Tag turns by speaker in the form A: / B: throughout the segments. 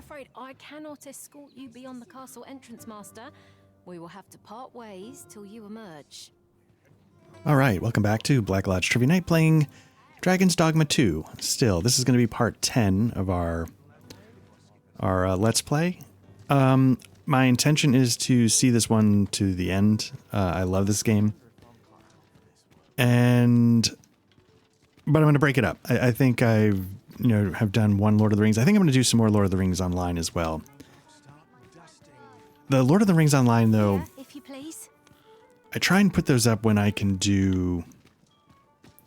A: afraid I cannot escort you beyond the castle entrance, Master. We will have to part ways till you emerge.
B: All right, welcome back to Black Lodge Trivia Night, playing Dragon's Dogma 2. Still, this is going to be part 10 of our Let's Play. My intention is to see this one to the end. I love this game. But I'm going to break it up. I think I have done one Lord of the Rings. I think I'm going to do some more Lord of the Rings online as well. The Lord of the Rings online, though,
A: Yeah, if you please.
B: I try and put those up when I can do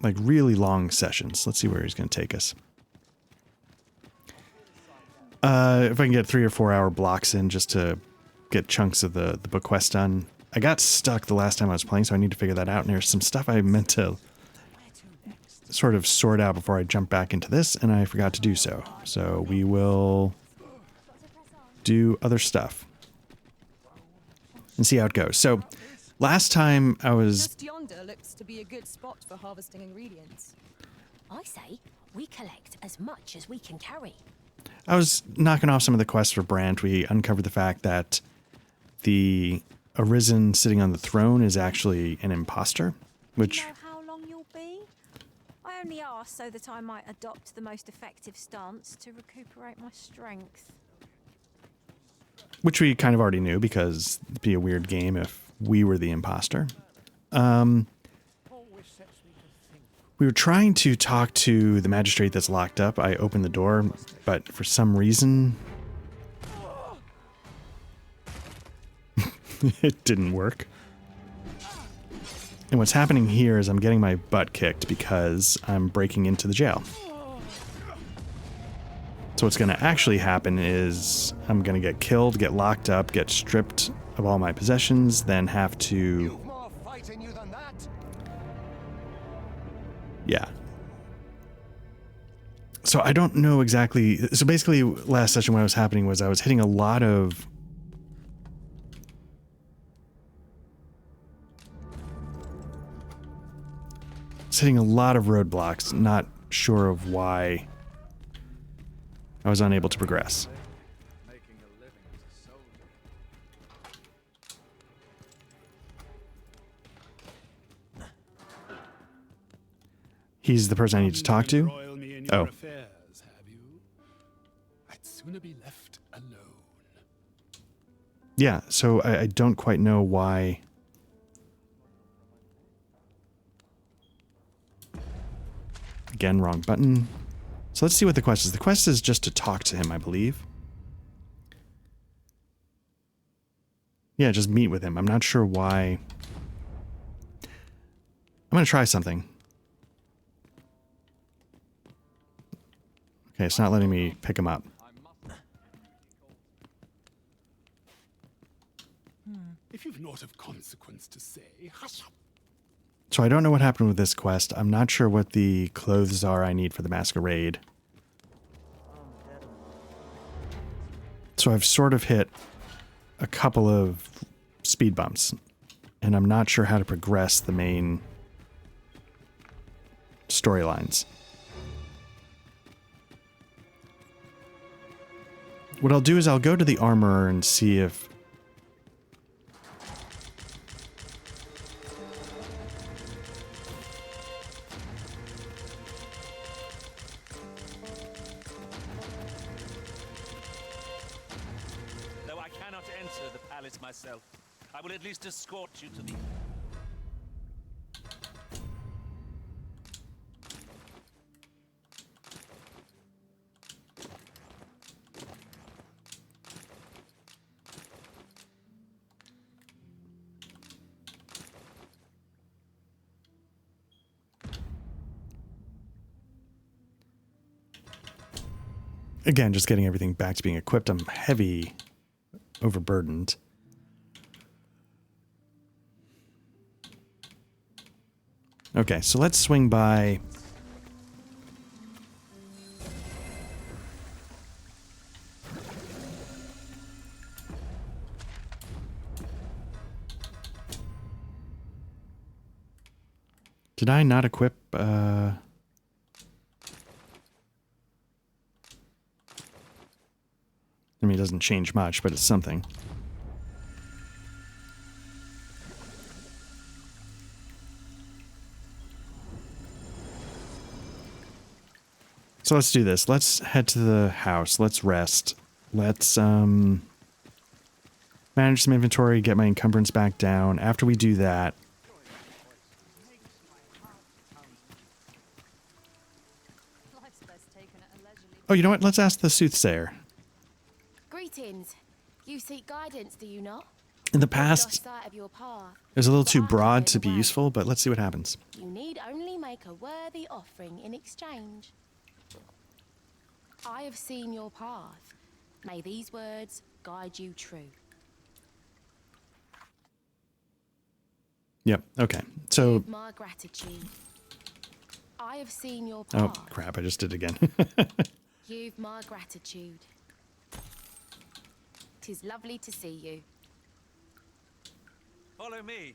B: like really long sessions. Let's see where he's going to take us. If I can get 3 or 4 hour blocks in just to get chunks of the book quest done. I got stuck the last time I was playing, so I need to figure that out. And there's some stuff I meant to sort of sort out before I jump back into this, and I forgot to do so. So we will do other stuff and see how it goes. So last time I was...
C: Just yonder looks to be a good spot for harvesting ingredients.
A: I say we collect as much as we can carry.
B: I was knocking off some of the quests for Brant. We uncovered the fact that the Arisen sitting on the throne is actually an imposter, which...
D: Do you know how long you'll be? I only asked so that I might adopt the most effective stance to recuperate my strength.
B: Which we kind of already knew, because it'd be a weird game if we were the imposter. We were trying to talk to the magistrate that's locked up. I opened the door, but for some reason... it didn't work. And what's happening here is I'm getting my butt kicked because I'm breaking into the jail. So what's going to actually happen is I'm going to get killed, get locked up, get stripped of all my possessions, then have to... Yeah. So I don't know exactly... So basically, last session what was happening was I was hitting a lot of... roadblocks, not sure of why I was unable to progress. He's the person I need to talk to? Oh.
E: I'd sooner be left alone.
B: Yeah, so I don't quite know why... Again, wrong button. So let's see what the quest is. The quest is just to talk to him, I believe. Yeah, just meet with him. I'm not sure why. I'm going to try something. Okay, it's not letting me pick him up.
E: If you've naught of consequence to say, hush up.
B: So I don't know what happened with this quest. I'm not sure what the clothes are I need for the masquerade. So I've sort of hit a couple of speed bumps, and I'm not sure how to progress the main storylines. What I'll do is I'll go to the armorer and see if...
F: Though I cannot enter the palace myself, I will at least escort you to the...
B: Again, just getting everything back to being equipped. I'm heavy, overburdened. Okay, so let's swing by... Did I not equip... I mean, it doesn't change much, but it's something. So let's do this. Let's head to the house. Let's rest. Let's manage some inventory, get my encumbrance back down. After we do that, oh, you know what? Let's ask the soothsayer.
A: Greetings. You seek guidance, do you not?
B: In the
A: Lost
B: past,
A: sight of your path.
B: it was a little
A: But
B: too
A: I know
B: broad
A: the
B: to be
A: way.
B: useful, but let's see what happens.
A: You need only make a worthy offering in exchange. I have seen your path. May these words guide you true.
B: Yep. Okay. So,
A: With my gratitude. I have seen your
B: oh
A: path.
B: crap! I just did it again.
A: You've my gratitude. 'Tis lovely to see you.
F: Follow me.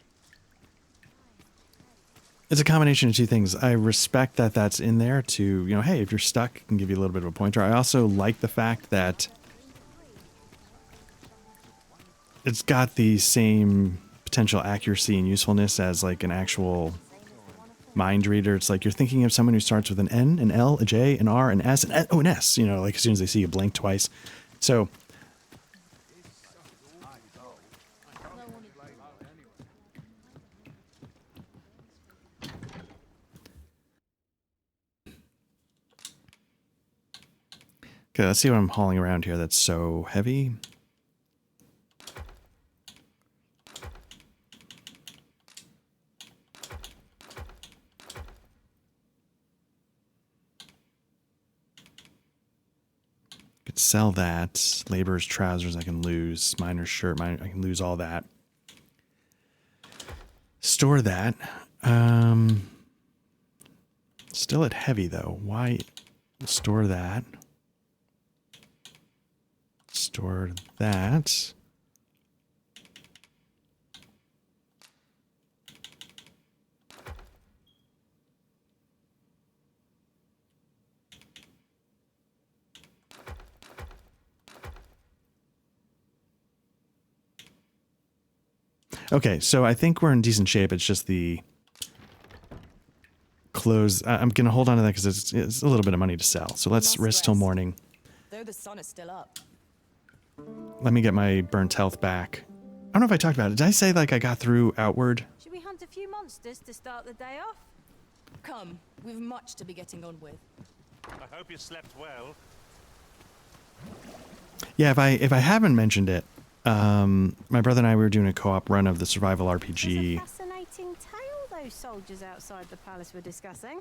B: It's a combination of two things. I respect that that's in there to, you know, hey, if you're stuck, it can give you a little bit of a pointer. I also like the fact that it's got the same potential accuracy and usefulness as like an actual mind reader. It's like you're thinking of someone who starts with an N, an L, a J, an R, an S, an an S, you know, like as soon as they see you blink twice. So okay, let's see what I'm hauling around here that's so heavy. Could sell that. Laborer's trousers I can lose. Miner's shirt, I can lose all that. Store that. Still at heavy though. Why store that? Store that. Okay, so I think we're in decent shape. It's just the clothes. I'm going to hold on to that because it's a little bit of money to sell. So let's
C: Must
B: rest till
C: rest.
B: morning.
C: Though the sun is still up.
B: Let me get my burnt health back. I don't know if I talked about it. Did I say like I got through Outward?
D: Should we hunt a few monsters to start the day off?
C: Come, we've much to be getting on with.
F: I hope you slept well.
B: Yeah, if I haven't mentioned it, my brother and I were doing a co-op run of the survival
D: There's
B: RPG.
D: a fascinating tale those soldiers outside the palace were discussing.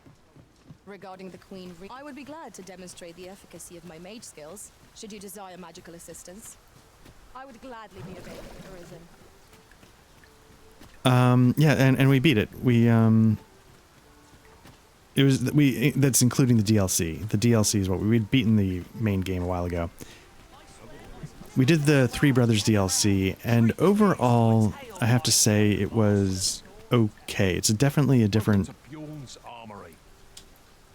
C: Regarding the Queen, I would be glad to demonstrate the efficacy of my mage skills, should you desire magical assistance. I would gladly be available for Arisen.
B: Yeah, and we beat it. That's including the DLC. The DLC is what we'd beaten the main game a while ago. We did the Three Brothers DLC, and overall, I have to say it was okay. It's definitely a different.
G: Bjorn's armory.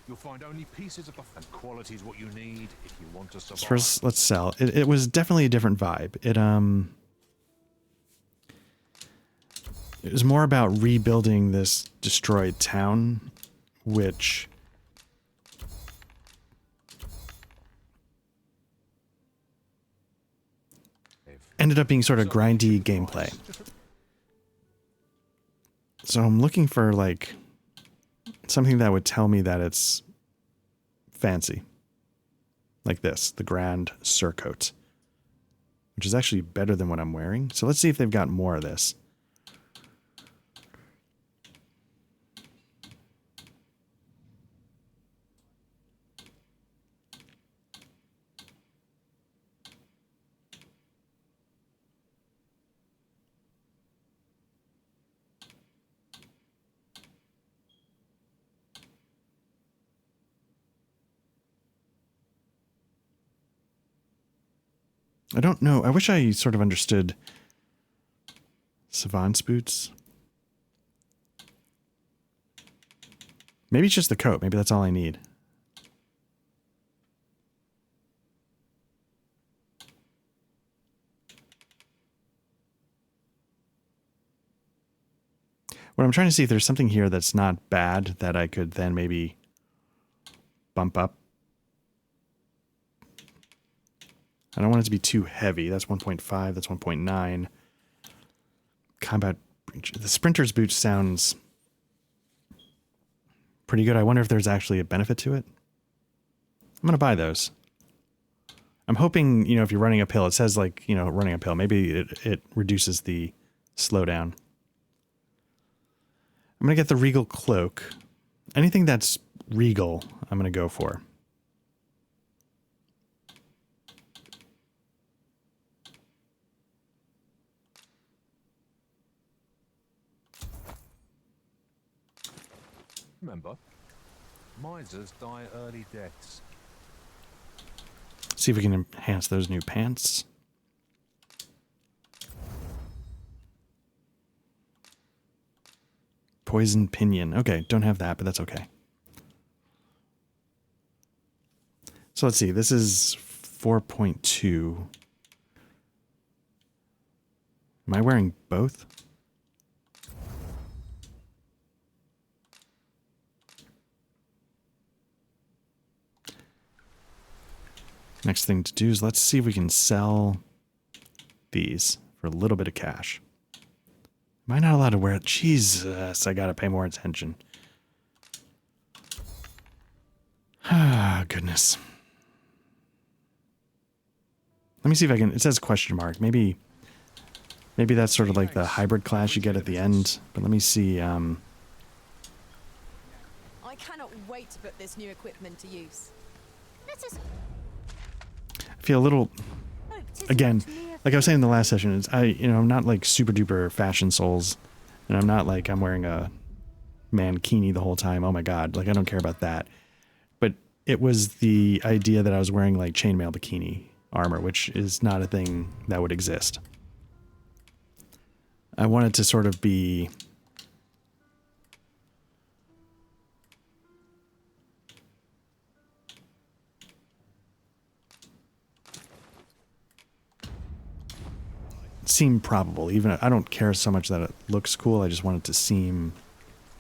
G: You'll find only pieces of and qualities what you need if you want to survive.
B: First, let's sell. It was definitely a different vibe. It was more about rebuilding this destroyed town, which ended up being sort of grindy gameplay. So I'm looking for like something that would tell me that it's fancy. Like this, the Grand Surcoat, which is actually better than what I'm wearing. So let's see if they've got more of this. I don't know. I wish I sort of understood Savant's boots. Maybe it's just the coat. Maybe that's all I need. What I'm trying to see if there's something here that's not bad that I could then maybe bump up. I don't want it to be too heavy. That's 1.5. That's 1.9. Combat. The Sprinter's boot sounds pretty good. I wonder if there's actually a benefit to it. I'm going to buy those. I'm hoping, you know, if you're running uphill, it says like, you know, running uphill. Maybe it reduces the slowdown. I'm going to get the Regal Cloak. Anything that's Regal, I'm going to go for.
G: Remember, misers die early deaths.
B: See if we can enhance those new pants. Poison Pinion. Okay, don't have that, but that's okay. So let's see. This is 4.2. Am I wearing both? Next thing to do is let's see if we can sell these for a little bit of cash. Am I not allowed to wear it? Jesus, I gotta pay more attention. Ah, goodness. Let me see if I can... It says question mark. Maybe that's sort of like the hybrid class you get at the end. But let me see.
C: I cannot wait to put this new equipment to use.
D: Let us
B: I feel a little...
D: hope 'tis
B: Again,
D: not mere
B: like I was saying in the last session, it's, I'm not like super duper fashion souls. And I'm not like I'm wearing a mankini the whole time. Oh my god. Like I don't care about that. But it was the idea that I was wearing like chainmail bikini armor, which is not a thing that would exist. I wanted to sort of be... seem probable. Even I don't care so much that it looks cool. I just want it to seem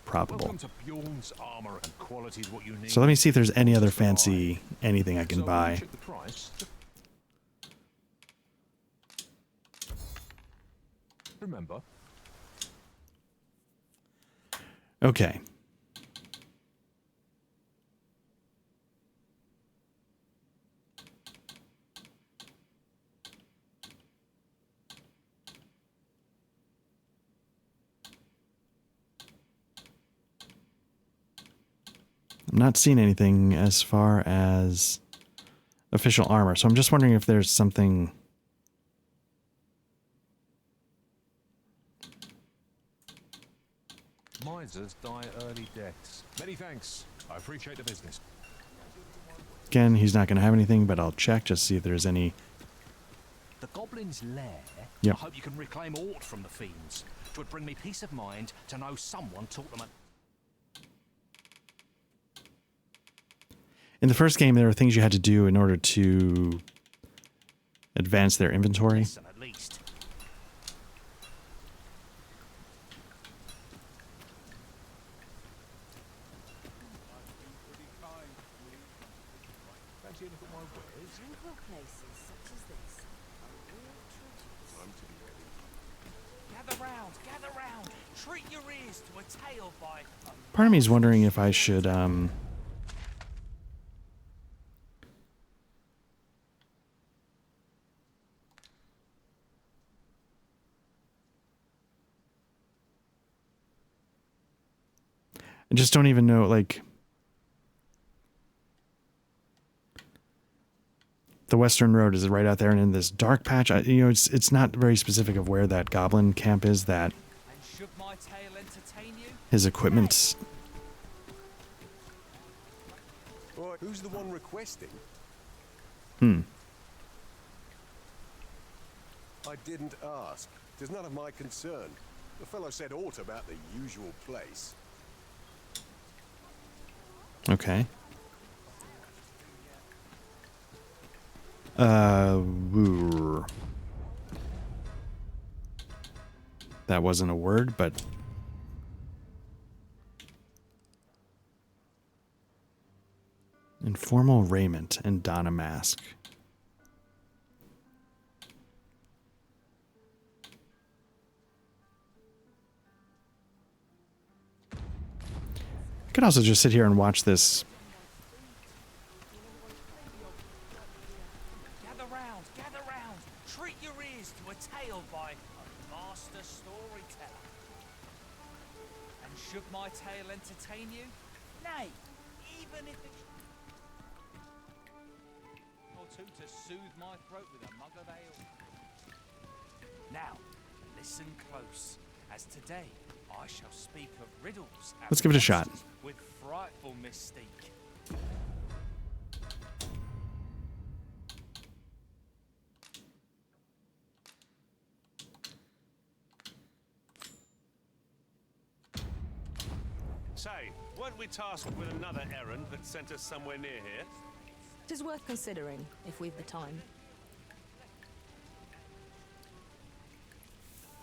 B: probable.
G: Welcome to Bjorn's armor and qualities what you need.
B: So let me see if there's any other fancy anything I can
G: So
B: buy.
G: check the price. Remember,
B: Okay. I'm not seeing anything as far as official armor, so I'm just wondering if there's something...
G: misers die early deaths. Many thanks. I appreciate the business.
B: Again, he's not going to have anything, but I'll check just to see if there's any...
F: The Goblin's Lair?
B: Yep.
F: I hope you can reclaim aught from the fiends. 'Twould bring me peace of mind to know someone taught them a...
B: In the first game, there were things you had to do in order to advance their inventory.
F: lesson at least.
G: Fancy anything my wares?
C: Places such as this.
F: Gather round. Treat your ears to a tale by...
B: Part of me is wondering if I should, I just don't even know, like... The Western Road is right out there and in this dark patch. It's not very specific of where that goblin camp is, that
F: And should my tale entertain you?
B: his equipment's...
H: Right, who's the one requesting?
B: Hmm.
H: I didn't ask. It is none of my concern. The fellow said aught about the usual place.
B: Okay. Woo. That wasn't a word, but Informal raiment and don a mask. I could also just sit here and watch this.
F: Gather round, gather round. Treat your ears to a tale by a master storyteller. And should my tale entertain you? Nay, even if it or two to soothe my throat with a mug of ale. Now, listen close, as today I shall speak of riddles and
B: Let's give it a shot.
F: monsters with frightful mystique.
I: Say, weren't we tasked with another errand that sent us somewhere near here?
C: It is worth considering, if we've the time.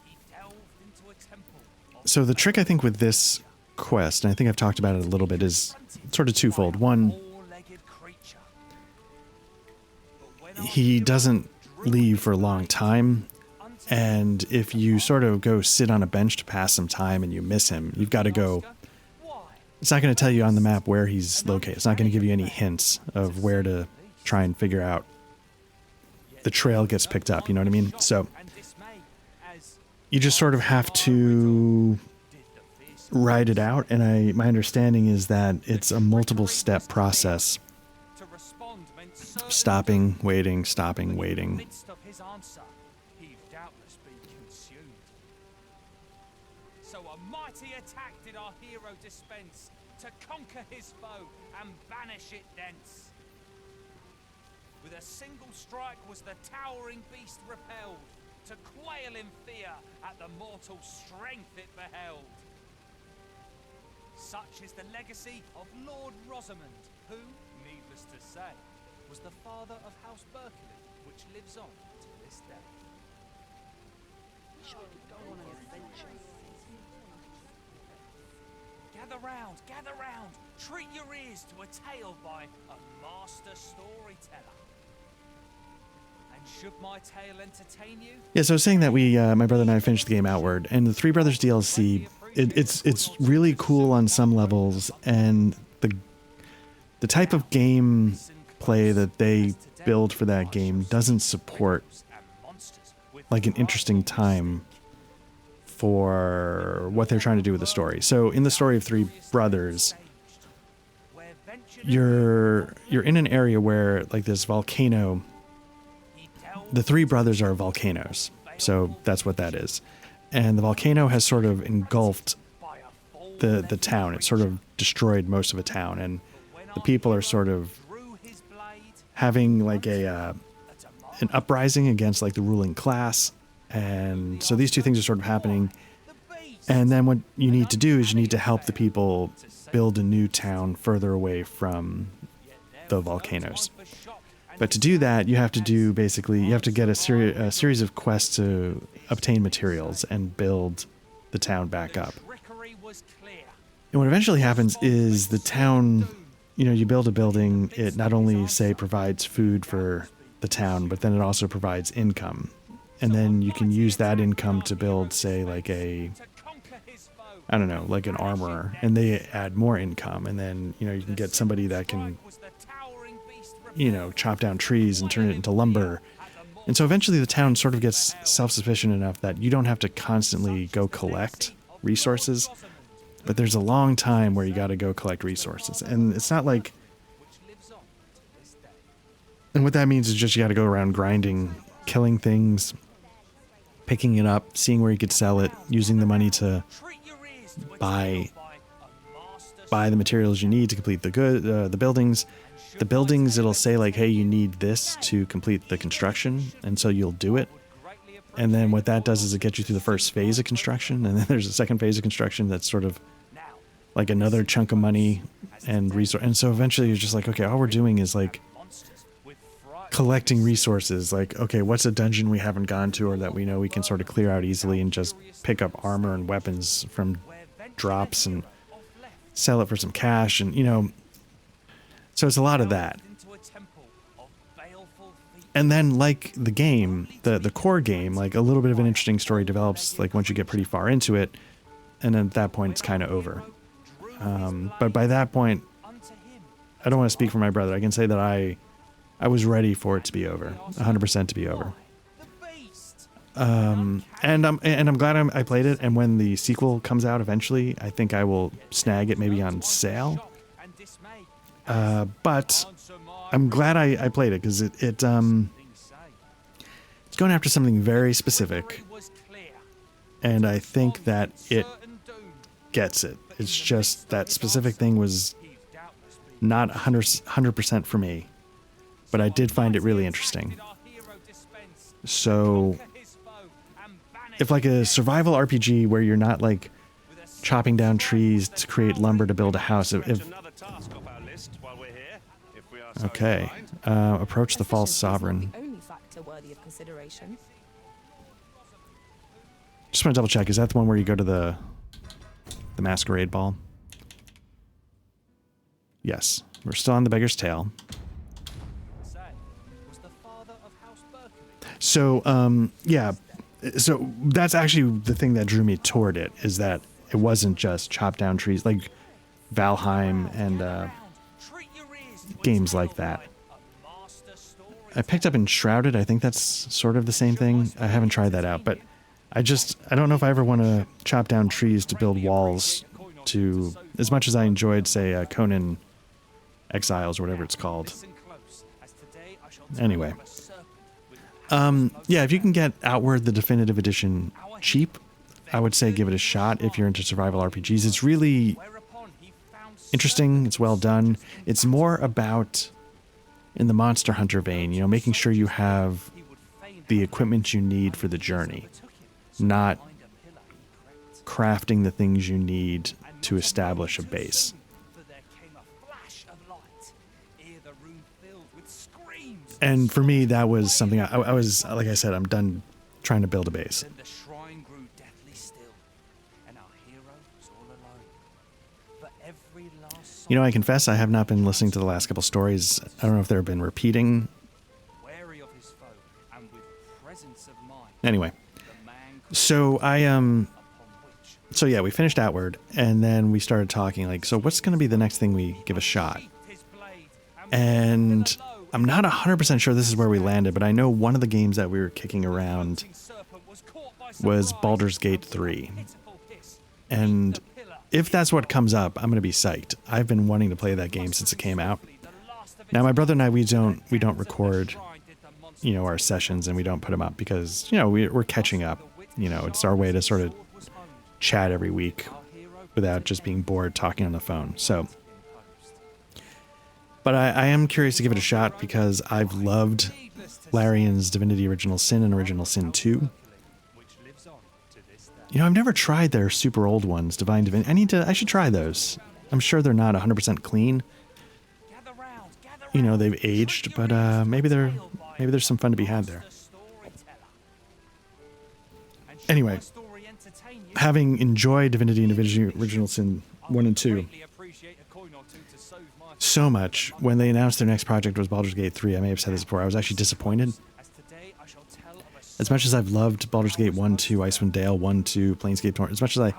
F: He delved into a temple of
B: So the trick I think with this quest, and I think I've talked about it a little bit, is sort of twofold. One,
F: four-legged creature. But when our
B: he
F: hero
B: doesn't
F: drew
B: leave
F: his
B: for a long
F: blade
B: time,
F: unto
B: and if you sort of go sit on a bench to pass some time and you miss him, you've got to go.
F: Oscar, why?
B: It's not going to tell you on the map where he's located. It's not going to give you any hints of where to try and figure out the trail gets picked up, you know what I mean? So
F: And dismay as
B: you just sort of have to
F: did the fierce
B: ride it out, and my understanding is that it's a multiple step process.
F: to respond meant certain
B: Stopping, waiting,
F: but
B: stopping,
F: in the
B: waiting.
F: midst of his answer, he'd doubtless been consumed. So a mighty attack did our hero dispense to conquer his foe and banish it thence. With a single strike was the towering beast repelled, to quail in fear at the mortal strength it beheld. Such is the legacy of Lord Rosamond, who, needless to say, was the father of House Berkeley, which lives on to this day. Gather round, treat your ears to a tale by a master storyteller. And should my tale entertain you?
B: Yeah, so I was saying that my brother and I finished the game Outward, and the Three Brothers DLC, it's really cool on some levels, and the type of game play that they build for that game doesn't support like an interesting time for what they're trying to do with the story. So in the story of Three Brothers, you're in an area where like this volcano. The three brothers are volcanoes, so that's what that is. And the volcano has sort of engulfed the town. It sort of destroyed most of a town, and the people are sort of having like an uprising against like the ruling class. And so these two things are sort of happening. And then what you need to do is you need to help the people build a new town further away from the volcanoes. But to do that, you have to get a series of quests to obtain materials and build the town back up. And what eventually happens is the town, you build a building, it not only, say, provides food for the town, but then it also provides income. And then you can use that income to build, say, like an armorer, and they add more income. And then, you can get somebody that can chop down trees and turn it into lumber. And so eventually the town sort of gets self-sufficient enough that you don't have to constantly go collect resources, but there's a long time where you got to go collect resources. And it's not like, and what that means is just you got to go around grinding, killing things, picking it up, seeing where you could sell it, using the money to buy the materials you need to complete the buildings. The buildings, it'll say like, hey, you need this to complete the construction, and so you'll do it. And then what that does is it gets you through the first phase of construction, and then there's a second phase of construction that's sort of like another chunk of money and resource. And so eventually you're just like, okay, all we're doing is like collecting resources. Like, okay, what's a dungeon we haven't gone to or that we know we can sort of clear out easily and just pick up armor and weapons from drops and sell it for some cash. And, So it's a lot of that.
F: Into a temple of baleful feet.
B: And then, like the game, the core game, like a little bit of an interesting story develops like once you get pretty far into it, and then at that point it's kind of over. But by that point, I don't want to speak for my brother. I can say that I was ready for it to be over, 100% to be over. And I'm glad I played it. And when the sequel comes out eventually, I think I will snag it maybe on sale. But I'm glad I played it because it's going after something very specific, and I think that it gets it. It's just that specific thing was not 100% for me, but I did find it really interesting. So if like a survival RPG where you're not like chopping down trees to create lumber to build a house, okay, approach the false sovereign.
C: The only factor worthy of consideration.
B: Just want to double check. Is that the one where you go to the masquerade ball? Yes. We're still on the beggar's tail. So, yeah. So that's actually the thing that drew me toward it, is that it wasn't just chop down trees like Valheim and games like that. I picked up Enshrouded. I think that's sort of the same thing. I haven't tried that out, but I don't know if I ever want to chop down trees to build walls to, as much as I enjoyed, say, Conan Exiles or whatever it's called. Anyway. Yeah, if you can get Outward the Definitive Edition cheap, I would say give it a shot if you're into survival RPGs. It's really interesting. It's well done. It's more about, in the Monster Hunter vein, you know, making sure you have the equipment you need for the journey, not crafting the things you need to establish a base. And for me, that was something I was, like I said, I'm done trying to build a base.
F: Then the shrine grew deathly still, and our hero was all alone. For every last
B: You know, I confess I have not been listening to the last couple stories. I don't know if they've been repeating.
F: wary of his foe, and with presence of mind,
B: Anyway,
F: the man
B: so
F: upon which
B: so yeah, we finished Outward, and then we started talking like, so what's going to be the next thing we give a shot?
F: his blade
B: And I'm not 100% sure this is where we landed, but I know one of the games that we were kicking around was Baldur's Gate 3. And if that's what comes up, I'm going to be psyched. I've been wanting to play that game since it came out. Now, my brother and I, we don't record, you know, our sessions, and we don't put them up because, you know, we're catching up. You know, it's our way to sort of chat every week without just being bored talking on the phone. So, but I am curious to give it a shot because I've loved Larian's Divinity Original Sin and Original Sin 2. You know, I've never tried their super old ones, Divine Divinity. I should try those. I'm sure they're not 100% clean. You know, they've aged, but maybe there's some fun to be had there. Anyway, having enjoyed Divinity and Divinity Original Sin 1 and 2 so much, when they announced their next project was Baldur's Gate 3, I may have said this before, I was actually disappointed. As much as I've loved Baldur's Gate 1, 2, Icewind Dale 1, 2, Planescape Torrent, as much as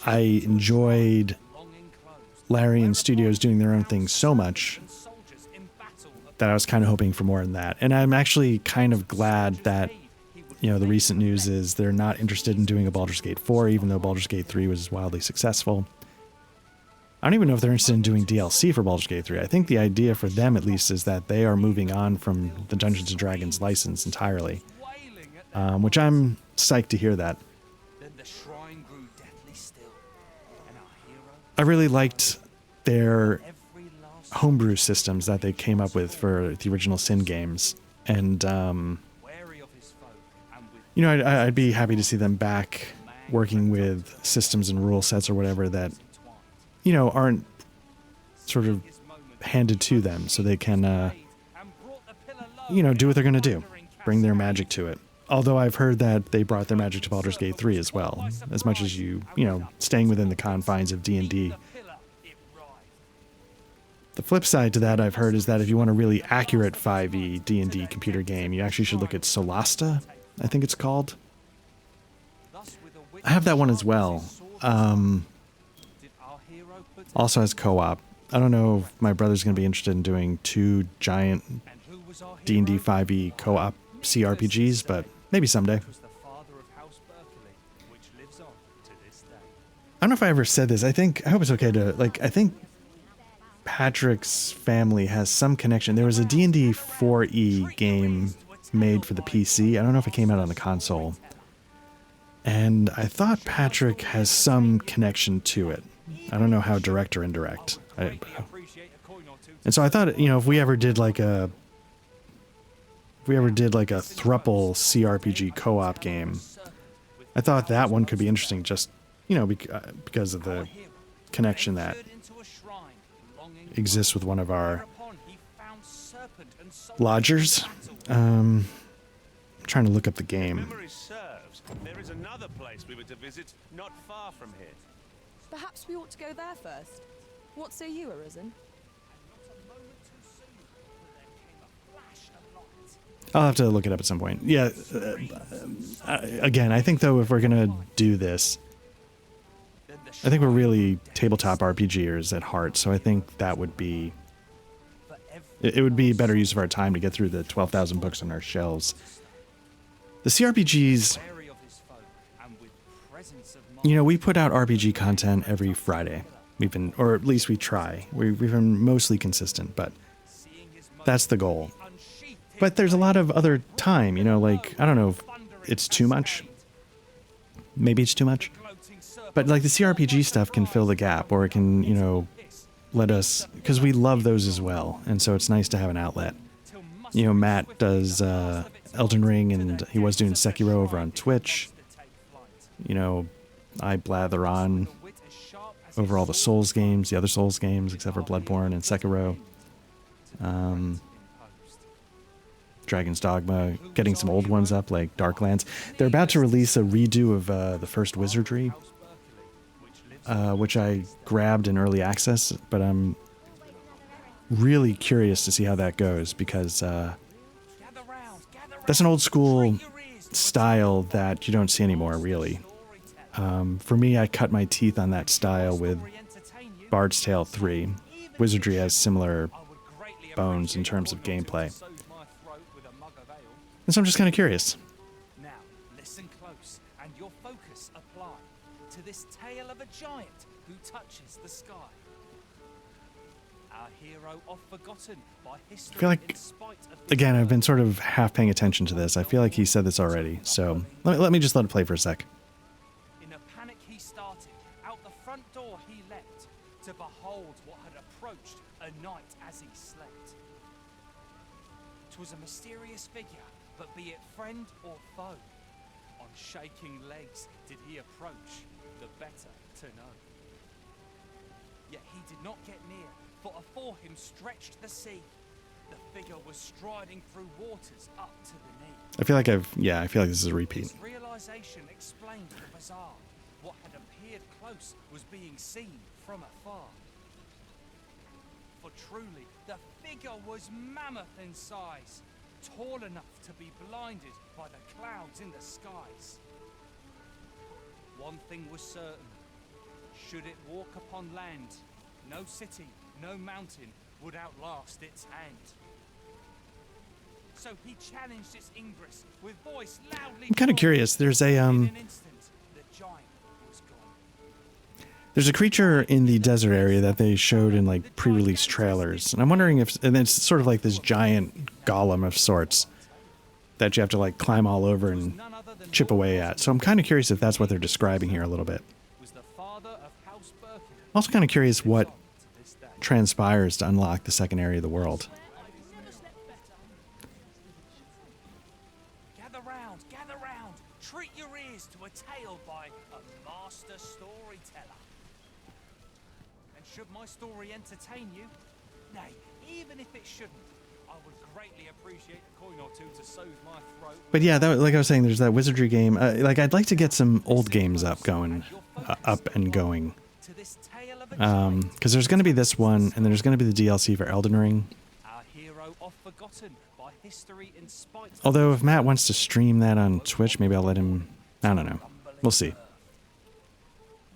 B: I enjoyed Larian Studios doing their own thing so much that I was kind of hoping for more than that. And I'm actually kind of glad that, you know, the recent news is they're not interested in doing a Baldur's Gate 4, even though Baldur's Gate 3 was wildly successful. I don't even know if they're interested in doing DLC for Baldur's Gate 3. I think the idea for them, at least, is that they are moving on from the Dungeons & Dragons license entirely, which I'm psyched to hear that. I really liked their homebrew systems that they came up with for the original Sin games, and you know, I'd be happy to see them back working with systems and rule sets or whatever that, you know, aren't sort of handed to them, so they can, you know, do what they're going to do, bring their magic to it. Although I've heard that they brought their magic to Baldur's Gate 3 as well, as much as you know, staying within the confines of D&D. The flip side to that I've heard is that if you want a really accurate 5e D&D computer game, you actually should look at Solasta, I think it's called. I have that one as well. Also has co-op. I don't know if my brother's going to be interested in doing 2 giant D&D 5e co-op CRPGs, but maybe someday. I don't know if I ever said this. I hope it's okay to, like, I think Patrick's family has some connection. There was a D&D 4e game made for the PC. I don't know if it came out on the console. And I thought Patrick has some connection to it. I don't know how direct or indirect. And so I thought, you know, if we ever did like a thruple CRPG co-op game, I thought that one could be interesting just, you know, because of the connection that exists with one of our lodgers. I'm trying to look up the game.
I: Memory serves. There is another place we were to visit not far from here.
C: Perhaps we ought to go there first. What say you, Arisen?
B: I'll have to look it up at some point. Yeah. Again, I think though if we're gonna do this, I think we're really tabletop RPGers at heart. So I think that would be. It would be better use of our time to get through the 12,000 books on our shelves. The CRPGs. You know, we put out RPG content every Friday. We've been, or at least we try. We've been mostly consistent, but that's the goal. But there's a lot of other time, you know, like, I don't know if it's too much. Maybe it's too much. But like the CRPG stuff can fill the gap, or it can, you know, let us, because we love those as well. And so it's nice to have an outlet. You know, Matt does Elden Ring, and he was doing Sekiro over on Twitch. You know, I blather on over all the Souls games, the other Souls games, except for Bloodborne and Sekiro. Dragon's Dogma, getting some old ones up like Darklands. They're about to release a redo of the first Wizardry, which I grabbed in early access, but I'm really curious to see how that goes, because that's an old school style that you don't see anymore, really. For me, I cut my teeth on that style with Bard's Tale 3. Wizardry has similar bones in terms of gameplay. And so I'm just kind of curious.
F: Now, listen close, and your focus apply to this tale of a giant who touches the sky. Our hero oft forgotten by history.
B: I feel like, again, I've been sort of half paying attention to this. I feel like he said this already, so let me just let it play for a sec.
F: In a panic he started, out the front door he leapt, to behold what had approached a night as he slept. 'Twas a mysterious figure, but be it friend or foe, on shaking legs did he approach, the better to know. Yet he did not get near, for afore him stretched the sea. The figure was striding through waters up to the knee.
B: I feel like I feel like this is a repeat.
F: His realization explained the bizarre. What had appeared close was being seen from afar. For truly, the figure was mammoth in size, tall enough to be blinded by the clouds in the skies. One thing was certain, should it walk upon land, no city, no mountain would outlast its hand. So he challenged its ingress with voice loudly.
B: I'm kind of curious. There's a There's a creature in the desert area that they showed in like pre-release trailers, and I'm wondering if, and it's sort of like this giant golem of sorts that you have to like climb all over and chip away at. So I'm kind of curious if that's what they're describing here a little bit. I'm also kind of curious what transpires to unlock the second area of the world.
F: Gather round, treat your ears to a tale by a master storyteller. And should my story entertain you, nay, even if it shouldn't, I would greatly appreciate a coin or two to soothe my throat.
B: But yeah, that, like I was saying, there's that Wizardry game. Like I'd like to get some old games up and going.
F: To this tale of
B: Because there's going to be this one, and then there's going to be the DLC for Elden Ring.
F: Our hero oft forgotten by history in spite of
B: Although if Matt wants to stream that on Twitch, maybe I'll let him. I don't know. We'll see.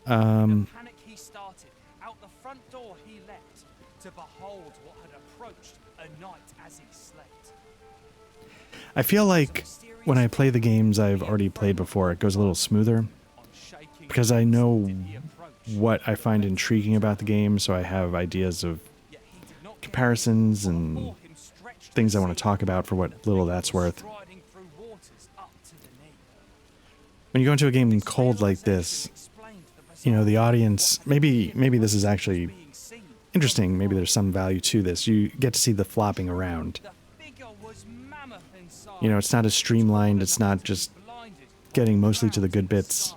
F: the panic he started, out the front door he leapt, to behold what had approached a night as he slept.
B: I feel like when I play the games I've already played before, it goes a little smoother. Because I know what I find intriguing about the game, so I have ideas of comparisons and things I want to talk about for what little that's worth. When you go into a game cold like this, you know, the audience, maybe this is actually interesting, maybe there's some value to this. You get to see the flopping around. You know, it's not as streamlined, it's not just getting mostly to the good bits.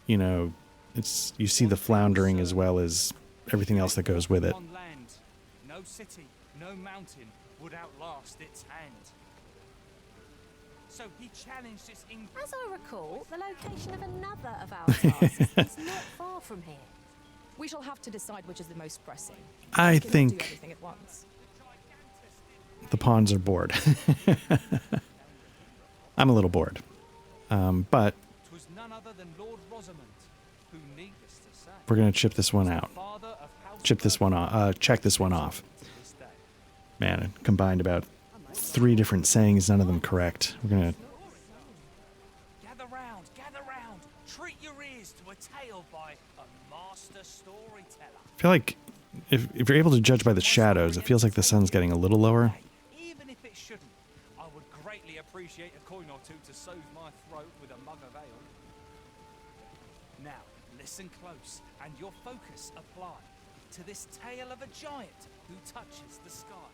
B: You know, it's you see the floundering as well as everything else that goes with it.
F: No city, no mountain would outlast its hand. So he challenged its
D: As I recall, the location of another of our tasks is not far from here.
C: We shall have to decide which is the most pressing.
B: I
C: We cannot do
B: think
C: everything at once.
B: the pawns are bored. I'm a little bored. But
F: 'twas none other than Lord Rosamond, who needless to say,
B: we're going to chip this one out.
F: father of House
B: Chip this one off. Check this one off.
F: to this day.
B: Man, it combined about 3 different sayings, none of them correct. We're going to...
F: Gather round, treat your ears to a tale by a master storyteller.
B: I feel like if you're able to judge by the shadows, it feels like the sun's getting a little lower.
F: Even if it shouldn't, I would greatly appreciate a coin or two to soothe my throat with a mug of ale. Now, listen close, and your focus apply to this tale of a giant who touches the sky.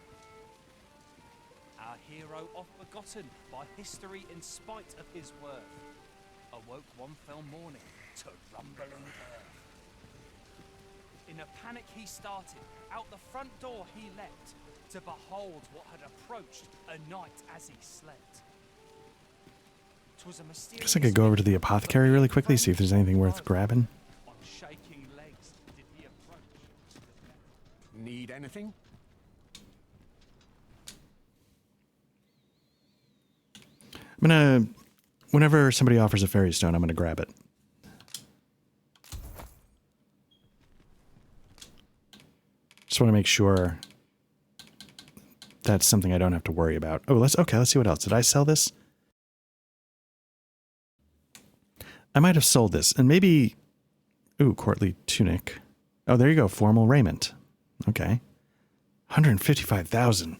F: Our hero, oft forgotten by history in spite of his worth, awoke one fell morning to rumbling earth. In a panic he started, out the front door he leapt, to behold what had approached a night as he slept. 'Twas a mysterious
B: Guess I could go over to the apothecary really quickly, see if there's anything worth grabbing.
F: on shaking legs did he approach.
H: Need anything?
B: I'm gonna... Whenever somebody offers a fairy stone, I'm gonna grab it. Just want to make sure that's something I don't have to worry about. Oh, let's see what else. Did I sell this? I might have sold this, and maybe... Ooh, courtly tunic. Oh, there you go, formal raiment. Okay. 155,000.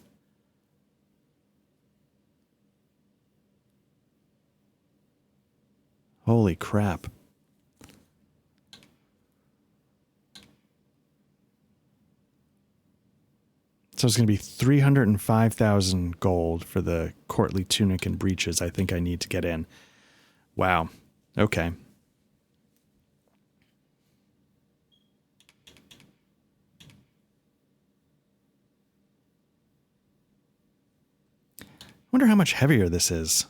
B: Holy crap. So it's going to be 305,000 gold for the courtly tunic and breeches I think I need to get in. Wow. Okay. I wonder how much heavier this is.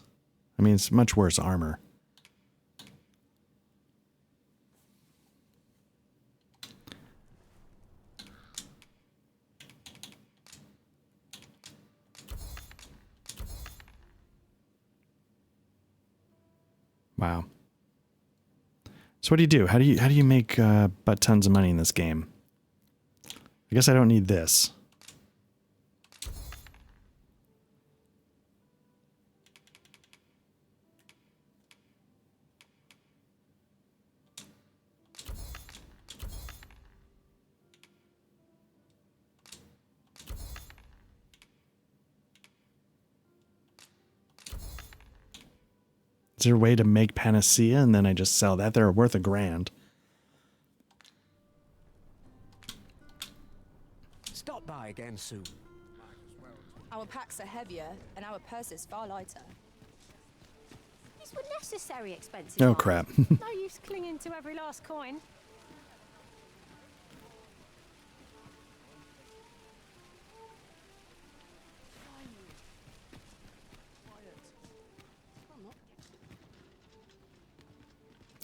B: I mean, it's much worse armor. Wow. So what do? How do you make butt tons of money in this game? I guess I don't need this. Is there a way to make panacea and then I just sell that? They're worth $1,000.
J: Stop by again soon.
C: Our packs are heavier and our purses far lighter.
D: These were necessary expenses.
B: Oh,
D: Mark.
B: crap.
D: No use clinging to every last coin.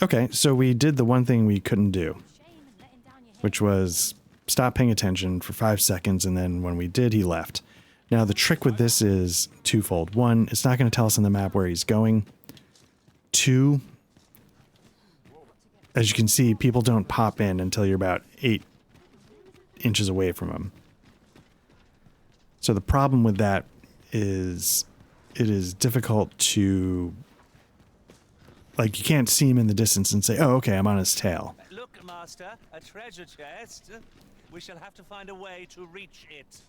B: Okay, so we did the one thing we couldn't do.
D: Shame and letting down your
B: which was stop paying attention for 5 seconds, and then when we did, he left. Now, the trick with this is twofold. One, it's not going to tell us on the map where he's going. Two, as you can see, people don't pop in until you're about 8 inches away from him. So the problem with that is it is difficult to... Like, you can't see him in the distance and say, oh, okay, I'm on his tail.
F: Look, Master, a treasure chest. We shall have to find a way to reach it.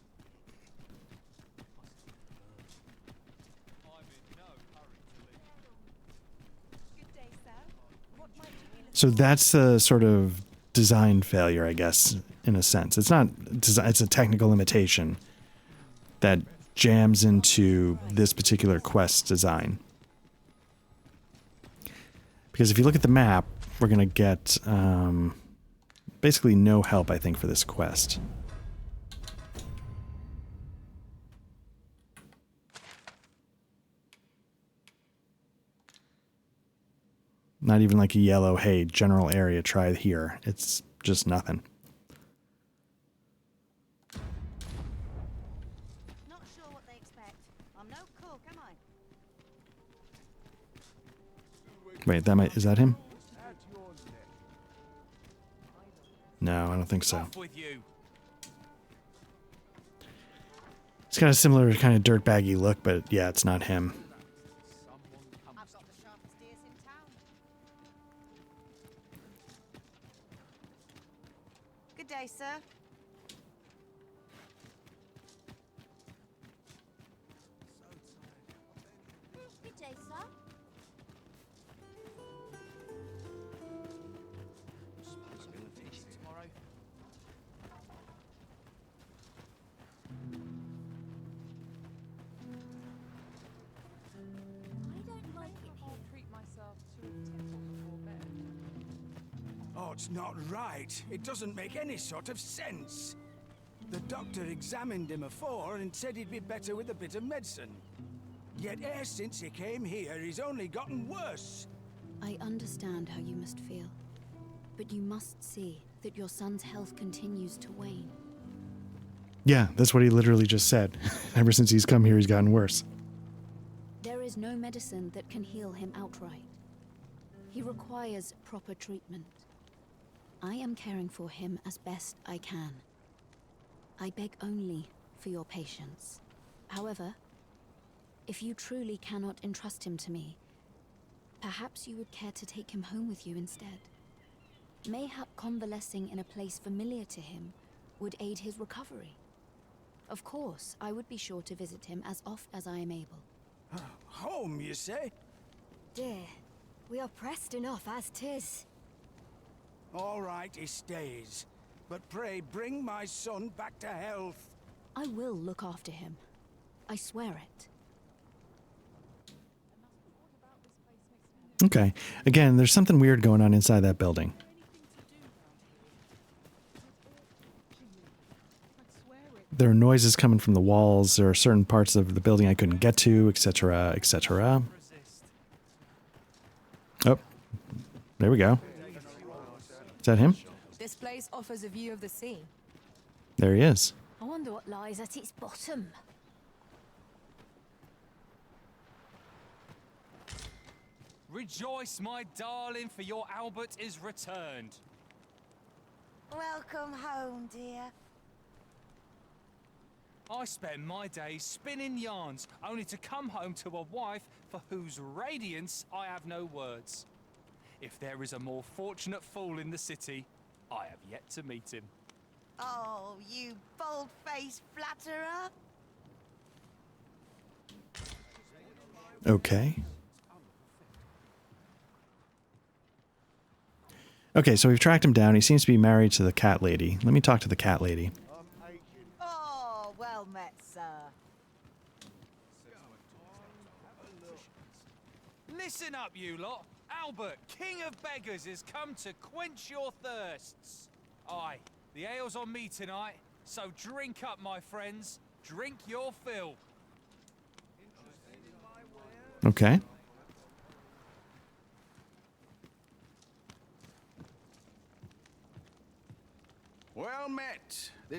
B: So that's a sort of design failure, I guess, in a sense. It's not it's a technical limitation that jams into this particular quest design. Because if you look at the map, we're going to get basically no help, I think, for this quest. Not even like a yellow, hey, general area, try here. It's just nothing.
K: Not sure what they expect. I'm no cook, am I?
B: Wait, is that him? No, I don't think so.
F: Off with you.
B: It's got a similar kind of dirtbaggy look, but yeah, it's not him.
K: I've got the sharpest ears in town. Good day, sir. Good day, sir. I don't like it here.
J: Oh, it's not right. It doesn't make any sort of sense. The doctor examined him afore and said he'd be better with a bit of medicine. Yet e'er since he came here, he's only gotten worse.
L: I understand how you must feel. But you must see that your son's health continues to wane.
B: Yeah, that's what he literally just said. Ever since he's come here, he's gotten worse.
L: There is no medicine that can heal him outright. He requires proper treatment. I am caring for him as best I can. I beg only for your patience. However, if you truly cannot entrust him to me, perhaps you would care to take him home with you instead. Mayhap convalescing in a place familiar to him would aid his recovery. Of course, I would be sure to visit him as oft as I am able.
J: Home, you say?
K: Dear, we are pressed enough as 'tis.
J: All right, he stays. But pray bring my son back to health.
L: I will look after him. I swear it.
B: Okay. Again, there's something weird going on inside that building. There are noises coming from the walls. There are certain parts of the building I couldn't get to, etc., etc. Oh, there we go. Is that him?
C: This place offers a view of the sea.
B: There he is.
A: I wonder what lies at its bottom.
F: Rejoice, my darling, for your Albert is returned.
K: Welcome home, dear.
F: I spend my days spinning yarns, only to come home to a wife for whose radiance I have no words. If there is a more fortunate fool in the city, I have yet to meet him.
K: Oh, you bold-faced flatterer.
B: Okay. Okay, so we've tracked him down. He seems to be married to the cat lady. Let me talk to the cat lady.
K: Oh, well met, sir.
F: Listen up, you lot. Albert, king of beggars, has come to quench your thirsts. Aye, the ale's on me tonight, so drink up, my friends. Drink your fill.
B: Okay.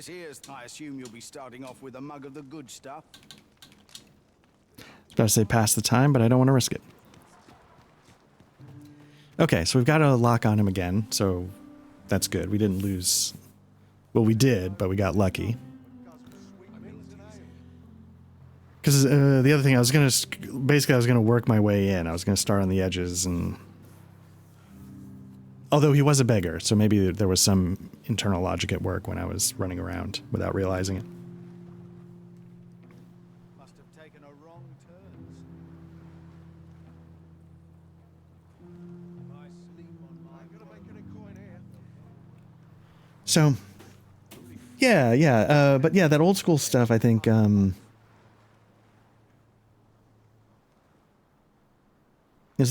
J: This here's... I assume you'll be starting off with a mug of the good stuff.
B: I was about to say pass the time, but I don't want to risk it. Okay, so we've got a lock on him again, so that's good. We didn't lose... Well, we did, but we got lucky. Because the other thing, I was going to work my way in. I was going to start on the edges, and... Although he was a beggar, so maybe there was some internal logic at work when I was running around without realizing it.
J: Must have taken a wrong turn.
B: So, yeah, but yeah, that old school stuff, I think, there's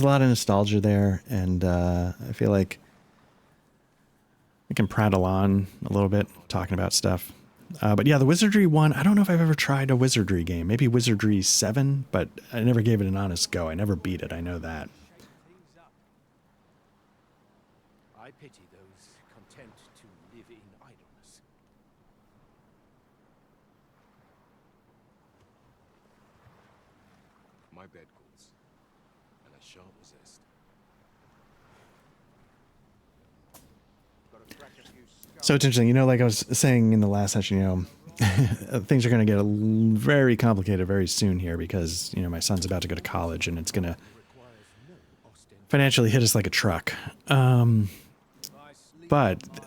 B: a lot of nostalgia there, and I feel like I can prattle on a little bit talking about stuff. But yeah, the Wizardry one, I don't know if I've ever tried a Wizardry game. Maybe Wizardry 7, but I never gave it an honest go. I never beat it, I know that.
G: I pity those content to live in idleness. My bed calls, and I shan't resist.
B: So it's interesting, you know, like I was saying in the last session, you know, things are going to get very complicated very soon here because, you know, my son's about to go to college and it's going to financially hit us like a truck. But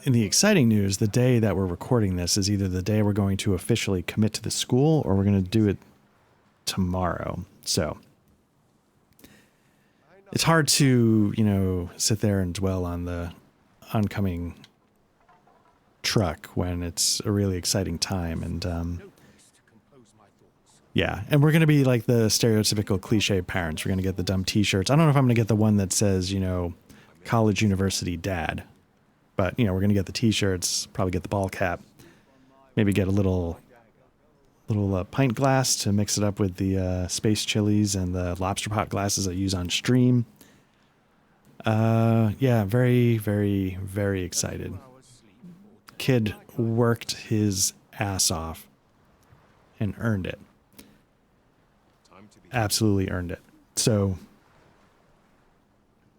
B: in the exciting news, the day that we're recording this is either the day we're going to officially commit to the school or we're going to do it tomorrow. So it's hard to, you know, sit there and dwell on the oncoming truck when it's a really exciting time. And yeah, and we're going to be like the stereotypical cliche parents. We're going to get the dumb t-shirts. I don't know if I'm going to get the one that says, you know, college university dad, but you know, we're going to get the t-shirts, probably get the ball cap, maybe get a little pint glass to mix it up with the space chilies and the lobster pot glasses I use on stream. Yeah, very, very, very excited. Kid worked his ass off and earned it. Absolutely earned it. So,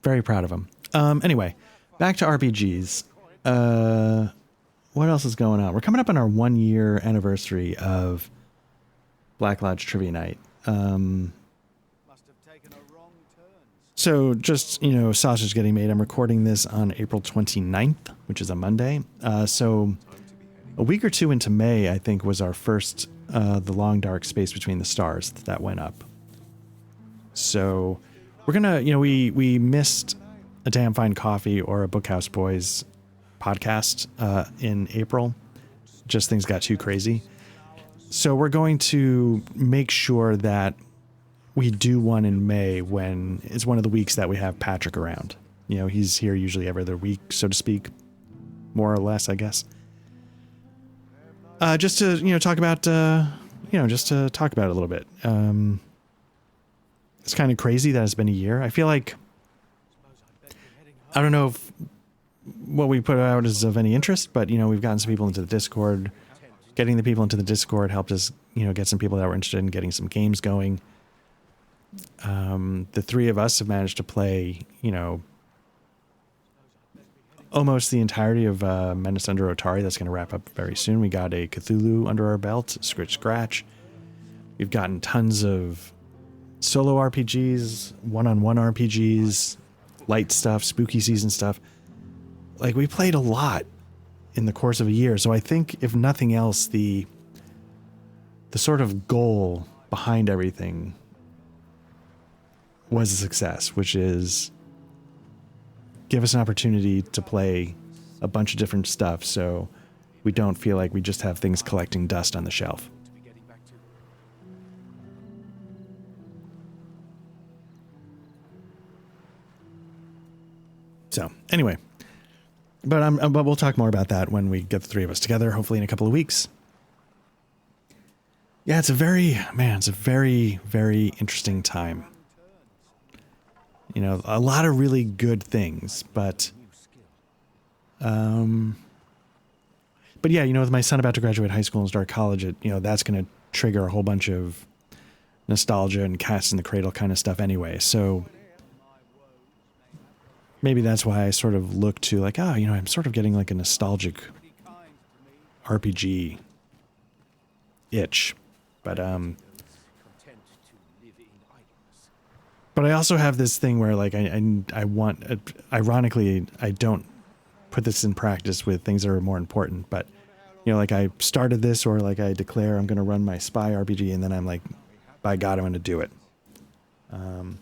B: very proud of him. Anyway, back to RPGs. What else is going on? We're coming up on our 1-year anniversary of Black Lodge Trivia Night. So just, you know, sausage getting made. I'm recording this on April 29th, which is a Monday. So a week or two into May, I think, was our first The Long Dark Space Between the Stars that went up. So we're going to, you know, we missed a Damn Fine Coffee or a Bookhouse Boys podcast in April. Just things got too crazy. So we're going to make sure that we do one in May when it's one of the weeks that we have Patrick around. You know, he's here usually every other week, so to speak, more or less, I guess. Just to, you know, talk about, just to talk about it a little bit. It's kind of crazy that it's been a year. I feel like, I don't know if what we put out is of any interest, but, you know, we've gotten some people into the Discord. Getting the people into the Discord helped us, you know, get some people that were interested in getting some games going. The three of us have managed to play, you know, almost the entirety of Menace Under Otari. That's going to wrap up very soon. We got a Cthulhu under our belt, Scratch. We've gotten tons of solo RPGs, one-on-one RPGs, light stuff, spooky season stuff. Like, we played a lot in the course of a year. So I think, if nothing else, the sort of goal behind everything was a success, which is give us an opportunity to play a bunch of different stuff so we don't feel like we just have things collecting dust on the shelf. So anyway, but we'll talk more about that when we get the three of us together, hopefully in a couple of weeks. Yeah, it's a very, very interesting time. You know, a lot of really good things, but But yeah, with my son about to graduate high school and start college, that's going to trigger a whole bunch of nostalgia and cats in the cradle kind of stuff anyway. So maybe that's why I sort of look to like, I'm sort of getting like a nostalgic RPG itch. But I also have this thing where like I want, ironically, I don't put this in practice with things that are more important, but like I started this, or like I declare I'm going to run my spy RPG, and then I'm like, by God, I'm going to do it.
J: I end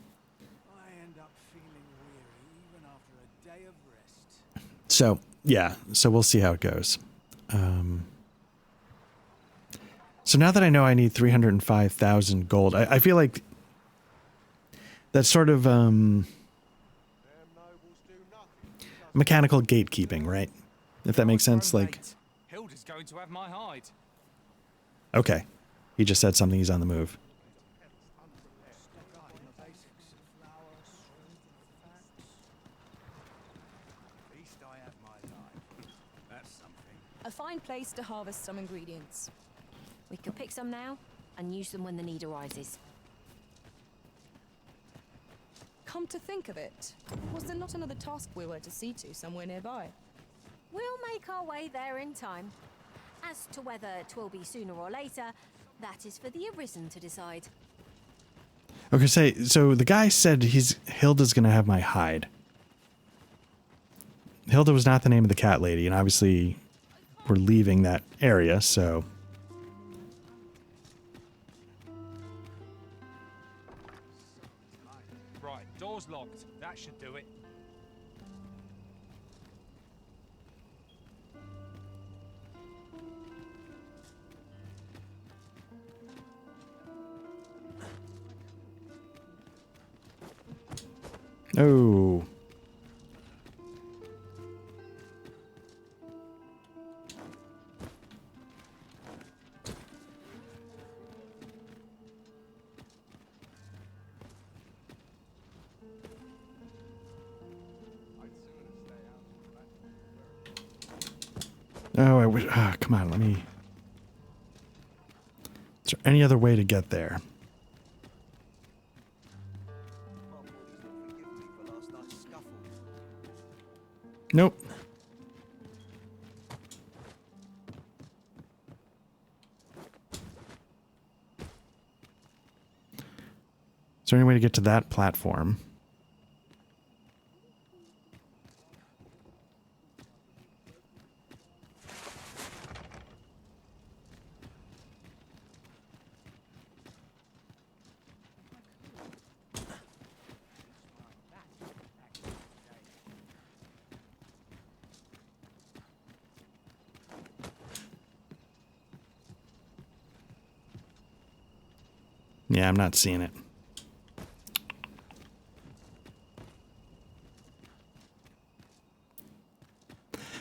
J: up feeling weary even after a day of rest.
B: So yeah, so we'll see how it goes. So now that I know I need 305,000 gold, I feel like that's sort of mechanical gatekeeping, right? If that makes sense, like.
F: Hilda's going to have my hide.
B: Okay, he just said something. He's on the move.
C: A fine place to harvest some ingredients.
A: We can pick some now and use them when the need arises.
C: Come to think of it, was there not another task we were to see to somewhere nearby?
D: We'll make our way there in time. As to whether 'twill be sooner or later, that is for the Arisen to decide.
B: Okay, so the guy said Hilda's gonna have my hide. Hilda was not the name of the cat lady, and obviously we're leaving that area, so.
F: Right, door's locked. That should do it.
B: Oh. Oh, I wish. Come on, let me. Is there any other way to get there? Nope. Is there any way to get to that platform? Yeah, I'm not seeing it.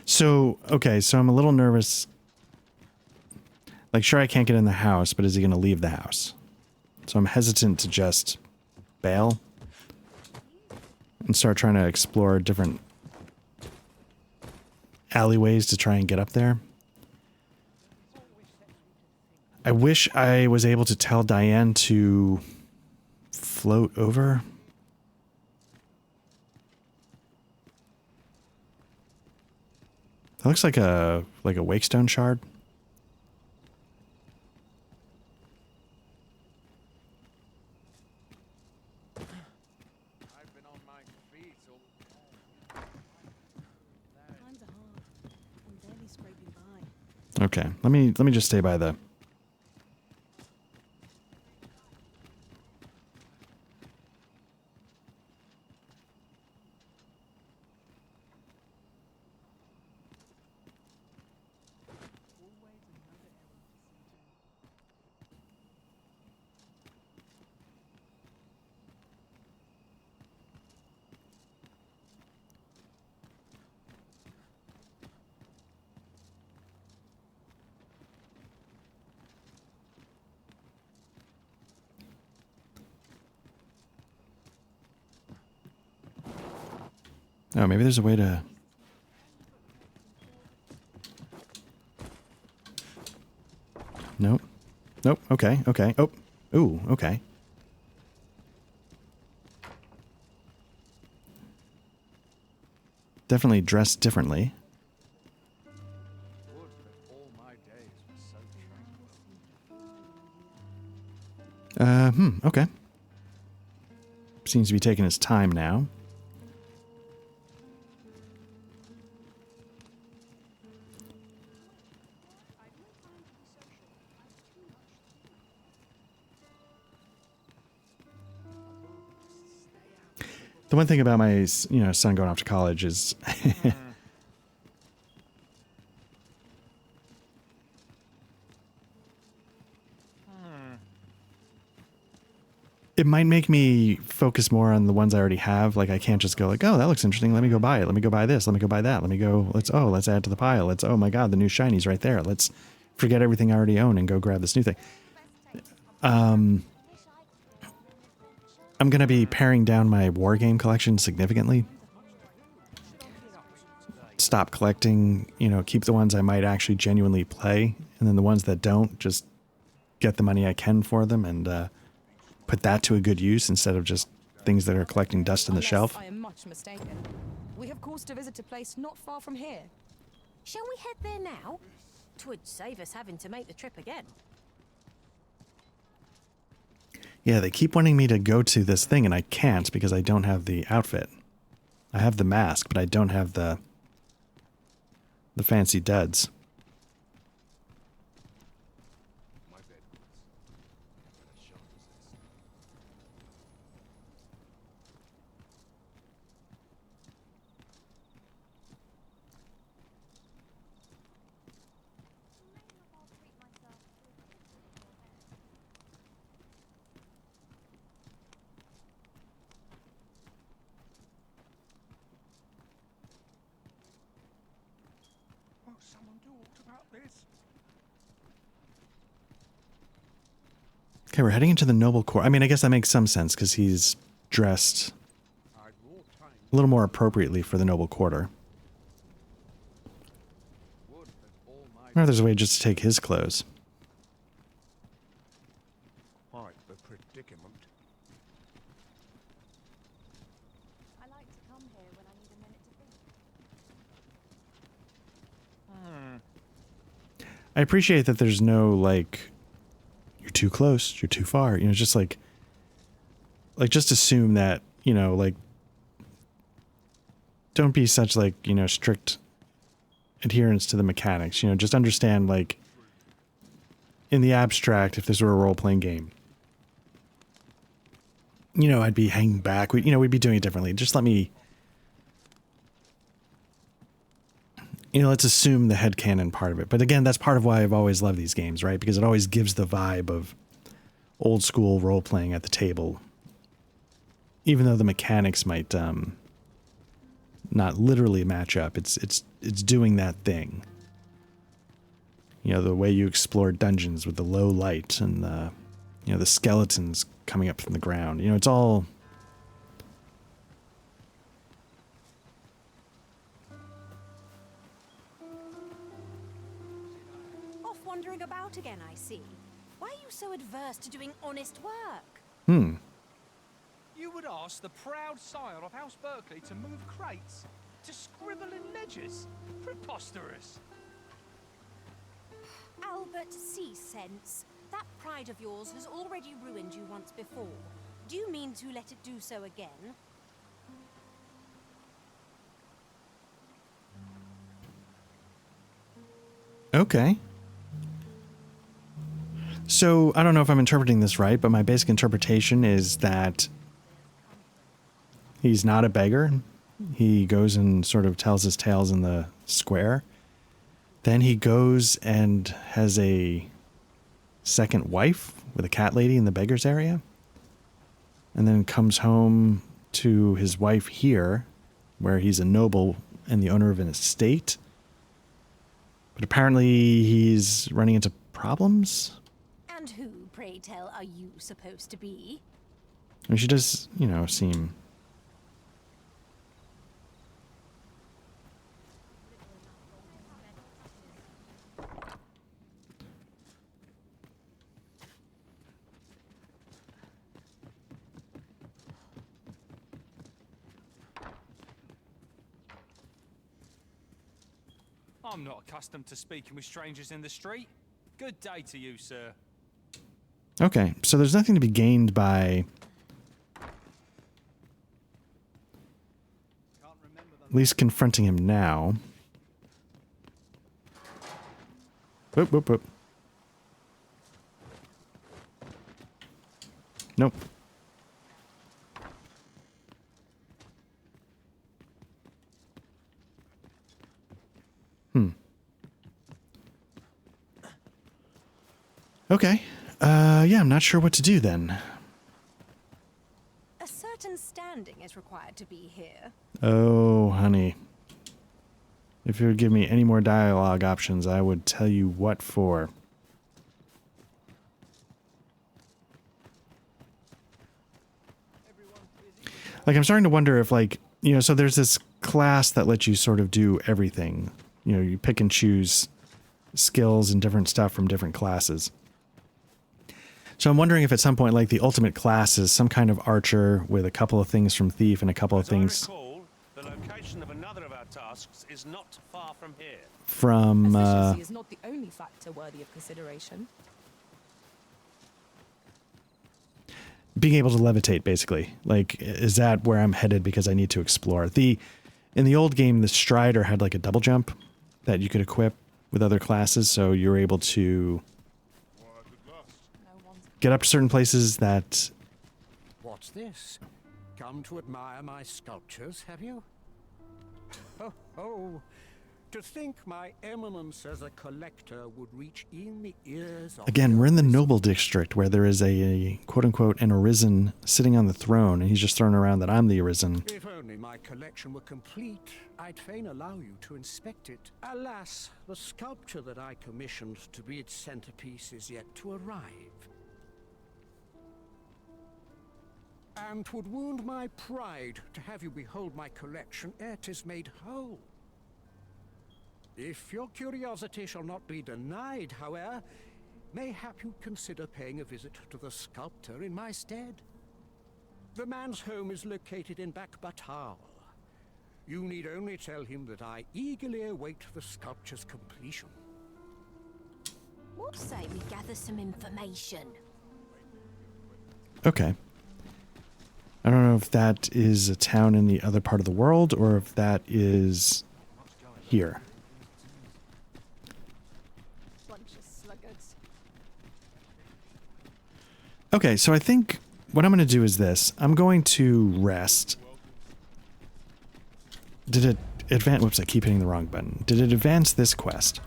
B: So, okay, so I'm a little nervous. Like, sure, I can't get in the house, but is he going to leave the house? So I'm hesitant to just bail and start trying to explore different alleyways to try and get up there. I wish I was able to tell Diane to float over. That looks like a wakestone shard.
M: I've been on my feet all... Times are hard. I'm barely scraping by.
B: Okay, let me just stay by the. Oh, maybe there's a way to. Nope. Okay. Okay. Oh. Ooh. Okay. Definitely dressed differently. Okay. Seems to be taking his time now. The one thing about my, son going off to college is it might make me focus more on the ones I already have. Like I can't just go like, oh, that looks interesting. Let me go buy it. Let me go buy this. Let me go buy that. Let me go. Let's add to the pile. Oh my God, the new shiny's right there. Let's forget everything I already own and go grab this new thing. I'm going to be paring down my war game collection significantly. Stop collecting, keep the ones I might actually genuinely play. And then the ones that don't, just get the money I can for them and put that to a good use instead of just things that are collecting dust on the shelf.
C: I am much mistaken. We have cause to visit a place not far from here.
A: Shall we head there now? 'Twould save us having to make the trip again.
B: Yeah, they keep wanting me to go to this thing, and I can't because I don't have the outfit. I have the mask, but I don't have the fancy duds. Okay, we're heading into the noble court. I mean, I guess that makes some sense because he's dressed a little more appropriately for the noble quarter. I wonder if there's a way just to take his clothes.
G: Quite the predicament.
M: I like to come here when I need a minute to think.
B: I appreciate that there's no, like, you're too close, you're too far. Just like just assume that, like, don't be such, like, strict adherence to the mechanics. Just understand, like, in the abstract, if this were a role-playing game, I'd be hanging back. We'd be doing it differently. Just let me, let's assume the headcanon part of it. But again, that's part of why I've always loved these games, right? Because it always gives the vibe of old school role-playing at the table. Even though the mechanics might not literally match up, it's doing that thing. The way you explore dungeons with the low light and the skeletons coming up from the ground. It's all.
D: Off wandering about again, I see. Why are you so adverse to doing honest work?
F: You would ask the proud sire of House Berkeley to move crates? To scribble in ledgers? Preposterous!
D: Albert, see sense. That pride of yours has already ruined you once before. Do you mean to let it do so again?
B: Okay. So, I don't know if I'm interpreting this right, but my basic interpretation is that he's not a beggar. He goes and sort of tells his tales in the square. Then he goes and has a second wife with a cat lady in the beggars area. And then comes home to his wife here, where he's a noble and the owner of an estate. But apparently he's running into problems.
D: And who, pray tell, are you supposed to be?
B: I mean, she does, seem...
F: I'm not accustomed to speaking with strangers in the street. Good day to you, sir.
B: Okay, so there's nothing to be gained by at least confronting him now. Whoop, whoop, whoop. Nope. Okay. Yeah, I'm not sure what to do then.
D: A certain standing is required to be here.
B: Oh, honey. If you would give me any more dialogue options, I would tell you what for. Like, I'm starting to wonder if, like, you know, so there's this class that lets you sort of do everything. You know, you pick and choose skills and different stuff from different classes. So I'm wondering if at some point, like, the ultimate class is some kind of archer with a couple of things from thief and a couple of things
I: the location of another of our tasks is not far from here.
B: from
C: Efficiency is not the only factor worthy of consideration.
B: being able to levitate, basically. Like, is that where I'm headed because I need to explore? In the old game, the Strider had like a double jump that you could equip with other classes, so you're able to get up to certain places that...
N: What's this? Come to admire my sculptures, have you? Oh, to think my eminence as a collector would reach in the ears of...
B: Again, we're in the Noble District, where there is a quote-unquote an Arisen sitting on the throne, and he's just throwing around that I'm the Arisen.
N: If only my collection were complete, I'd fain allow you to inspect it. Alas, the sculpture that I commissioned to be its centerpiece is yet to arrive. And 'twould wound my pride to have you behold my collection ere 'tis made whole. If your curiosity shall not be denied, however, mayhap you consider paying a visit to the sculptor in my stead. The man's home is located in Batal. You need only tell him that I eagerly await the sculpture's completion.
D: What say we gather some information?
B: Okay. I don't know if that is a town in the other part of the world, or if that is here. Okay, so I think what I'm going to do is this. I'm going to rest. Did it advance? Whoops, I keep hitting the wrong button. Did it advance this quest?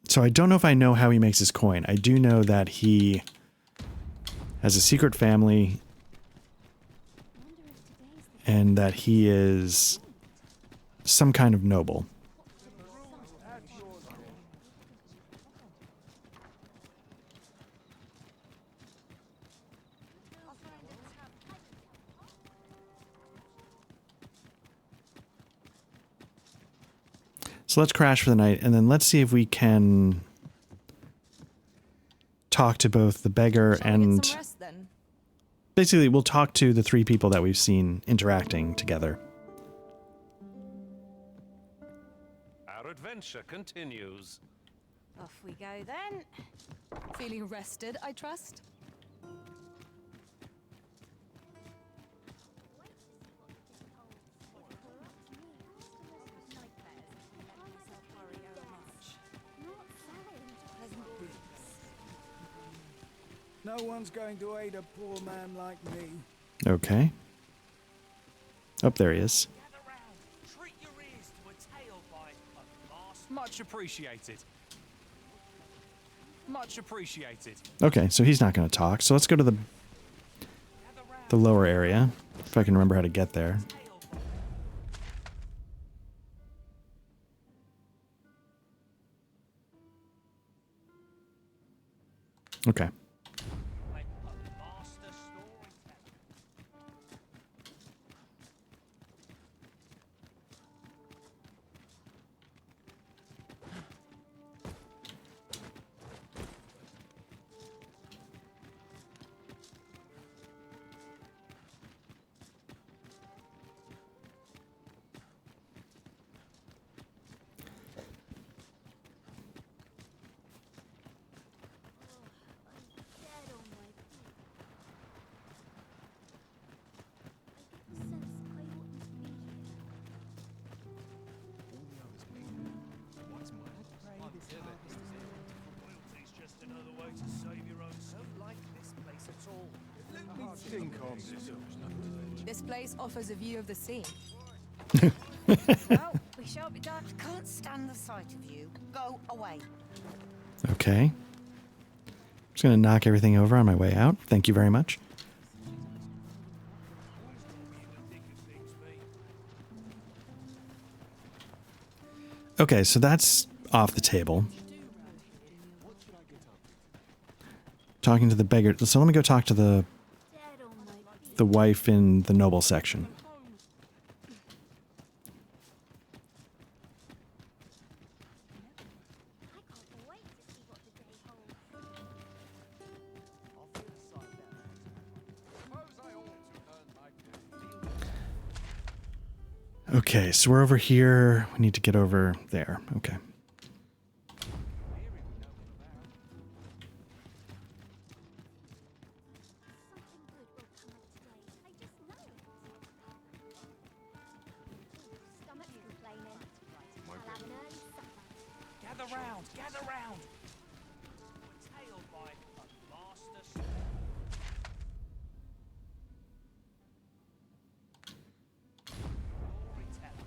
B: So I don't know if I know how he makes his coin. I do know that he has a secret family and that he is some kind of noble. So let's crash for the night, and then let's see if we can talk to both the beggar and... Basically, we'll talk to the three people that we've seen interacting together.
I: Our adventure continues.
D: Off we go then.
C: Feeling rested, I trust?
J: No one's going to aid a poor man like me.
B: Okay. Oh, there he is.
F: Treat your ears to a tale by a master. Much appreciated. Much appreciated.
B: Okay, so he's not going to talk. So let's go to the lower area, if I can remember how to get there. Okay.
C: This place offers a view of the sea.
O: Well, we shan't be done. Can't stand the sight of you. Go away.
B: Okay. Just gonna knock everything over on my way out. Thank you very much. Okay, so that's off the table. Talking to the beggar. So let me go talk to the wife in the noble section. Okay, so we're over here. We need to get over there. Okay.
F: Gather round, gather round. Tale by a master. Storyteller.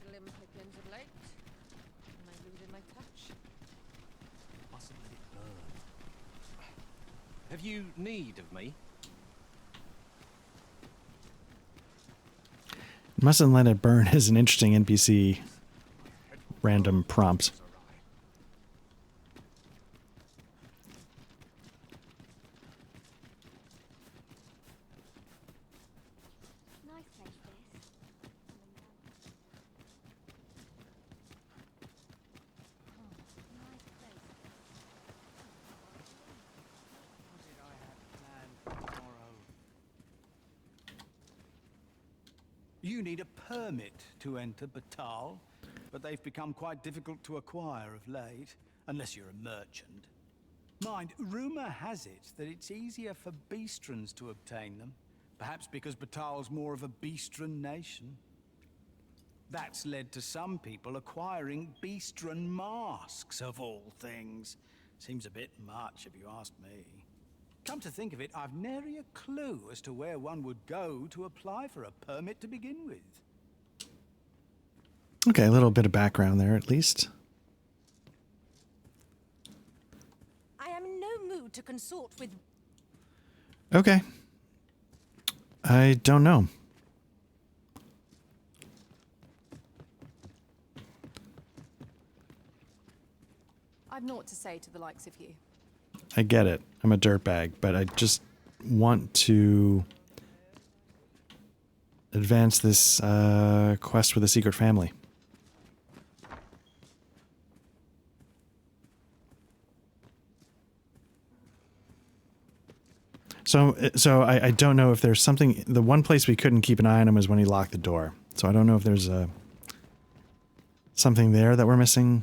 O: Slim pickings of late. Am I losing my touch?
P: Mustn't let it burn. Have you need of me?
B: Mustn't let it burn is an interesting NPC random prompt.
K: Nice place, this.
J: You need a permit to enter Batal, but they've become quite difficult to acquire of late, unless you're a merchant. Mind, rumor has it that it's easier for Beastrons to obtain them, perhaps because Batal's more of a Beastron nation. That's led to some people acquiring Beastron masks, of all things. Seems a bit much, if you ask me. Come to think of it, I've nary a clue as to where one would go to apply for a permit to begin with.
B: Okay, a little bit of background there at least.
O: I am in no mood to consort with.
B: Okay. I don't know.
C: I've naught to say to the likes of you.
B: I get it. I'm a dirtbag, but I just want to advance this quest with a secret family. So I don't know if there's something. The one place we couldn't keep an eye on him was when he locked the door. So I don't know if there's something there that we're missing.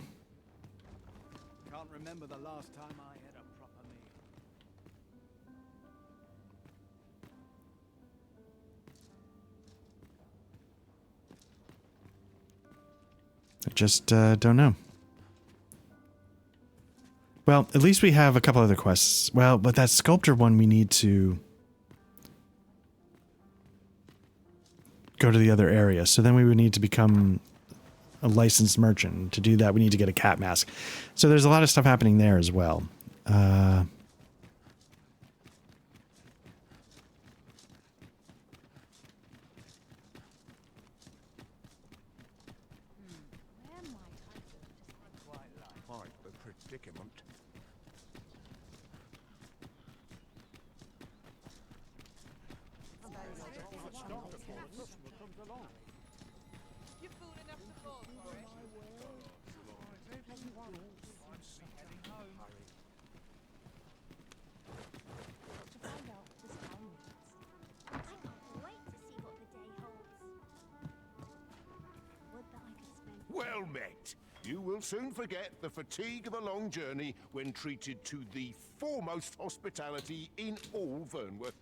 J: Can't remember the last time I had a proper meal.
B: I just don't know. Well, at least we have a couple other quests. Well, but that sculptor one we need to go to the other area. So then we would need to become a licensed merchant. To do that, we need to get a cat mask. So there's a lot of stuff happening there as well.
N: Quite the predicament.
M: You're fool enough to fall for it.
K: To find out what this town needs. I can't wait to see what the day holds. Would that I could spend.
G: Well met.
H: You will soon forget the fatigue of a long journey when treated to the foremost hospitality in all Vernworth.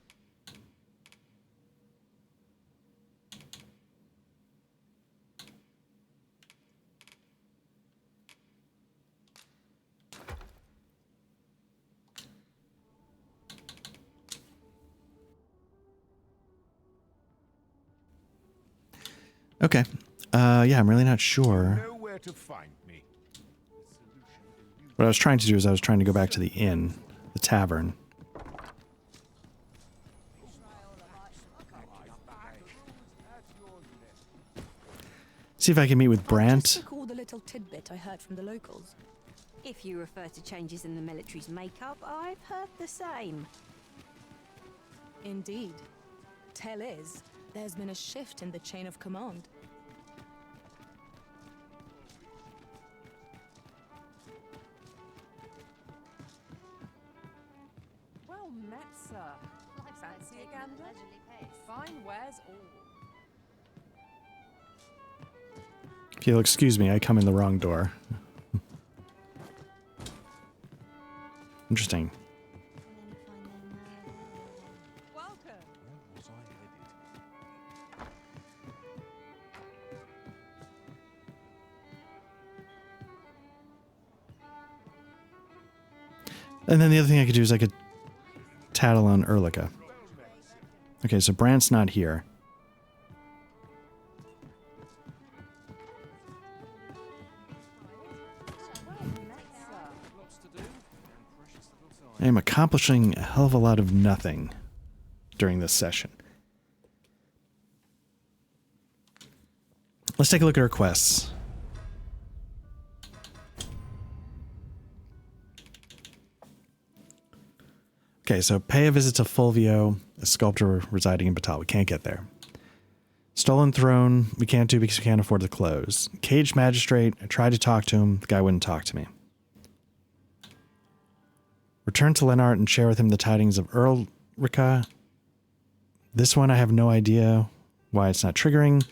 B: Okay. Yeah, I'm really not sure.
H: Know where to find me.
B: What I was trying to do is I was trying to go back to the inn, the tavern. See if I can meet with Brant.
C: Just recall the little tidbit I heard from the locals.
D: If you refer to changes in the military's makeup, I've heard the same.
C: Indeed. Tell is, there's been a shift in the chain of command.
O: Well met, sir. Fancy a gander? Fine wares all.
B: If you'll excuse me, I come in the wrong door. Interesting.
O: Welcome.
P: Where was I headed?
B: And then the other thing I could do is I could tattle on Erlica. Okay, so Brant's not here. I am accomplishing a hell of a lot of nothing during this session. Let's take a look at our quests. Okay, so pay a visit to Fulvio, a sculptor residing in Batal. We can't get there. Stolen Throne, we can't do because we can't afford the clothes. Caged Magistrate, I tried to talk to him. The guy wouldn't talk to me. Return to Lennart and share with him the tidings of Ulrica. This one I have no idea why it's not triggering.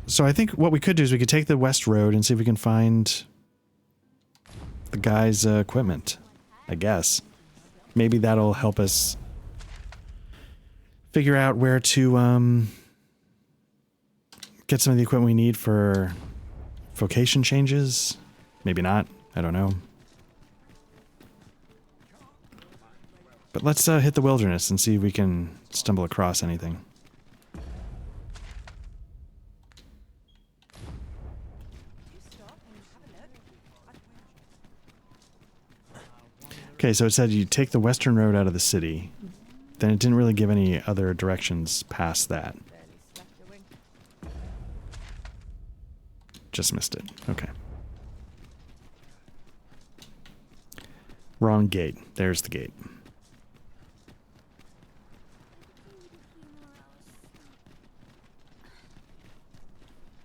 B: So I think what we could do is we could take the West Road and see if we can find the guy's equipment, I guess. Maybe that'll help us figure out where to get some of the equipment we need for vocation changes. Maybe not. I don't know. But let's hit the wilderness and see if we can stumble across anything. Okay, so it said you take the western road out of the city. Then it didn't really give any other directions past that. Just missed it. Okay. Wrong gate. There's the gate.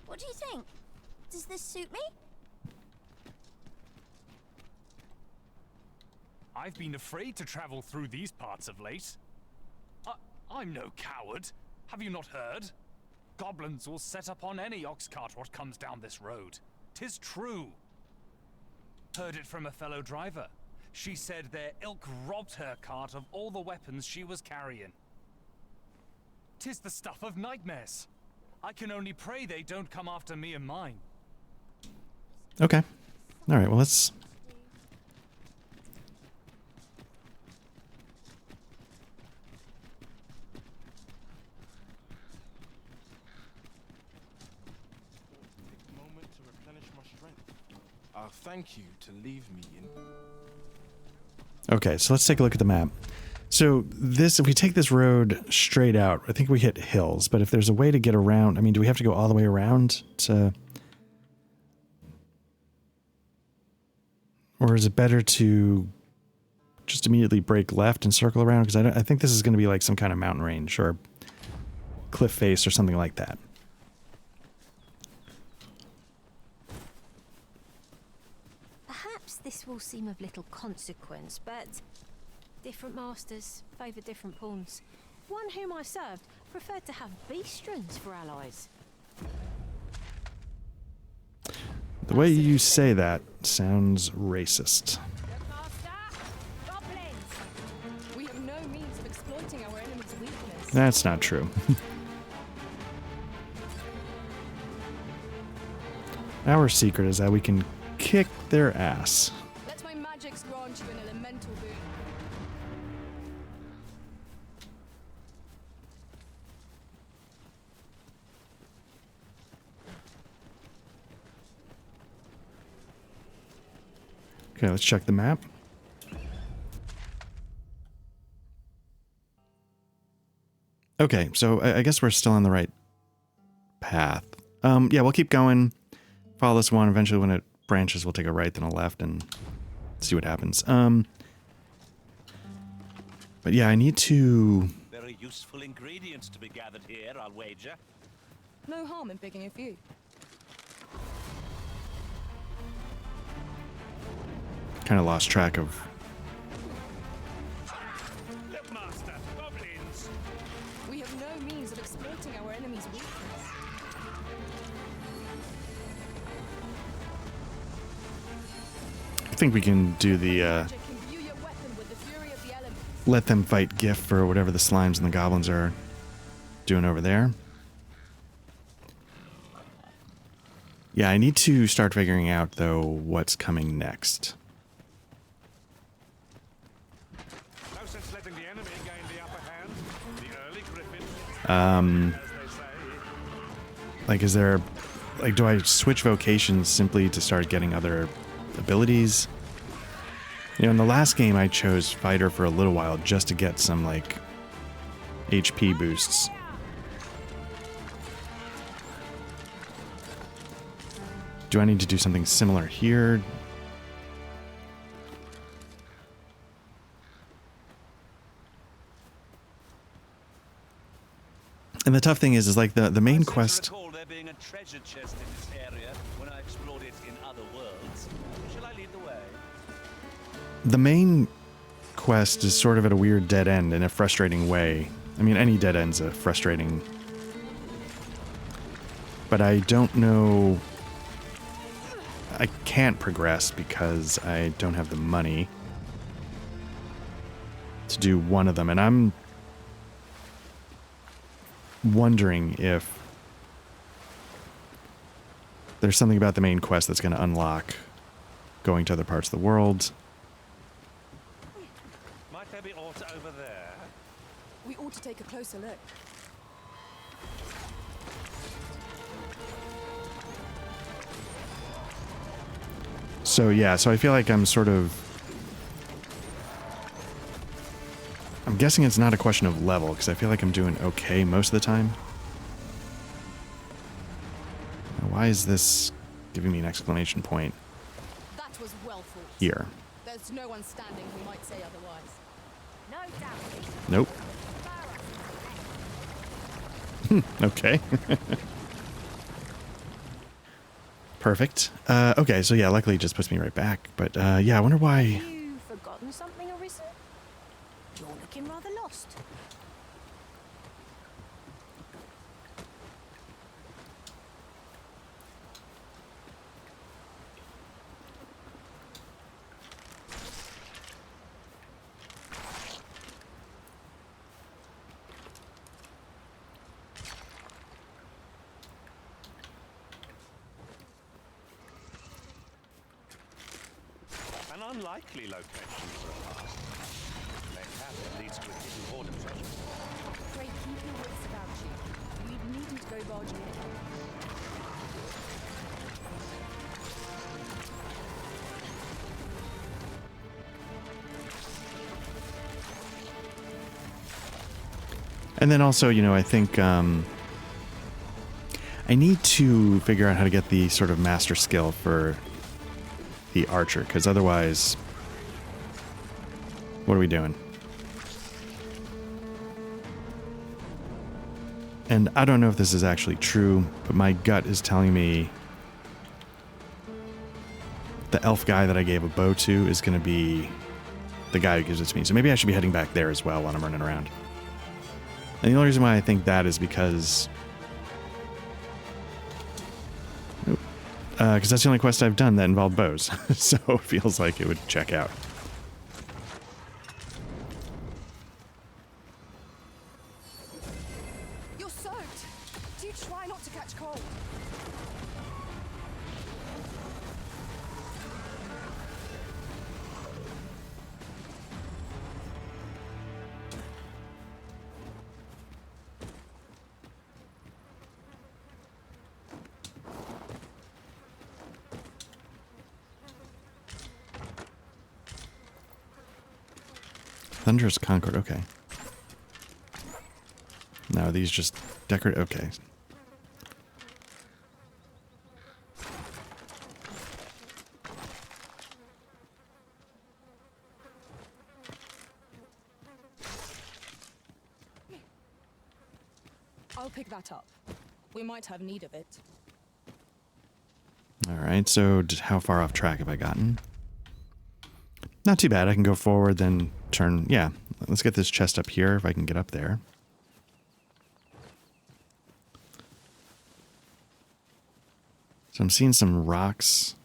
D: What do you think? Does this suit me?
F: I've been afraid to travel through these parts of late. I'm no coward. Have you not heard? Goblins will set upon any ox cart what comes down this road. 'Tis true. Heard it from a fellow driver. She said their ilk robbed her cart of all the weapons she was carrying. 'Tis the stuff of nightmares. I can only pray they don't come after me and mine.
B: Okay. All right, well, let's...
P: Moment to replenish my strength. I'll thank you to leave me in.
B: Okay, so let's take a look at the map. So this, if we take this road straight out, I think we hit hills, but if there's a way to get around, I mean, do we have to go all the way around to... Or is it better to just immediately break left and circle around? Because I think this is going to be like some kind of mountain range or cliff face or something like that.
D: Perhaps this will seem of little consequence, but different masters favour different pawns. One whom I served preferred to have beastrons for allies.
B: The way you say that sounds racist.
C: We have no means of exploiting our enemy's weakness.
B: That's not true. Our secret is that we can kick their ass.
C: Let my magics grant you an elemental boon.
B: Okay, let's check the map. Okay, so I guess we're still on the right path. Yeah, we'll keep going. Follow this one. Eventually, when it branches, we'll take a right, then a left, and see what happens. But yeah, I need to...
I: Very useful ingredients to be gathered here, I'll wager.
C: No harm in picking a few.
B: Kind of lost track of...
I: Look, Master, goblins!
C: We have no means of exploiting our enemy's weakness.
B: I think we can do the, let them fight GIF for whatever the slimes and the goblins are doing over there. Yeah, I need to start figuring out, though, what's coming next.
I: No sense letting the enemy gain the upper hand. The early griffin, as they say.
B: Like, is there... Like, do I switch vocations simply to start getting other abilities? You know, in the last game I chose fighter for a little while just to get some, like, HP boosts. Do I need to do something similar here? And the tough thing is like the main quest...
I: There being a treasure chest in this area when I explored it in other worlds. Shall I lead the way?
B: The main quest is sort of at a weird dead end in a frustrating way. I mean, any dead end's a frustrating... But I don't know... I can't progress because I don't have the money to do one of them. And I'm wondering if there's something about the main quest that's going to unlock going to other parts of the world.
I: Might there be aught over there?
C: We ought to take a closer look.
B: So yeah, so I feel like I'm sort of... I'm guessing it's not a question of level, because I feel like I'm doing okay most of the time. Why is this giving me an exclamation point
C: That was well thought.
B: here?
C: There's no one standing who might say otherwise.
D: No doubt.
B: Nope. Okay. Perfect. Okay, so yeah, luckily it just puts me right back. But yeah, I wonder why...
D: You forgotten something, Arisen? You're looking rather lost.
I: An unlikely location for a pass. Mayhap it leads to a hidden hoard of treasure.
C: Pray keep your wits about you. We needn't go barging in.
B: And then also, you know, I think I need to figure out how to get the sort of master skill for the archer, because otherwise, what are we doing? And I don't know if this is actually true, but my gut is telling me the elf guy that I gave a bow to is going to be the guy who gives it to me. So maybe I should be heading back there as well while I'm running around. And the only reason why I think that is because... Nope. because that's the only quest I've done that involved bows. So it feels like it would check out.
C: You're soaked. Do try not to catch cold.
B: Thunderous Concord, okay. No, these just decorate, okay.
C: I'll pick that up. We might have need of it.
B: Alright, so how far off track have I gotten? Not too bad. I can go forward, then turn. Yeah, let's get this chest up here if I can get up there. So I'm seeing some rocks.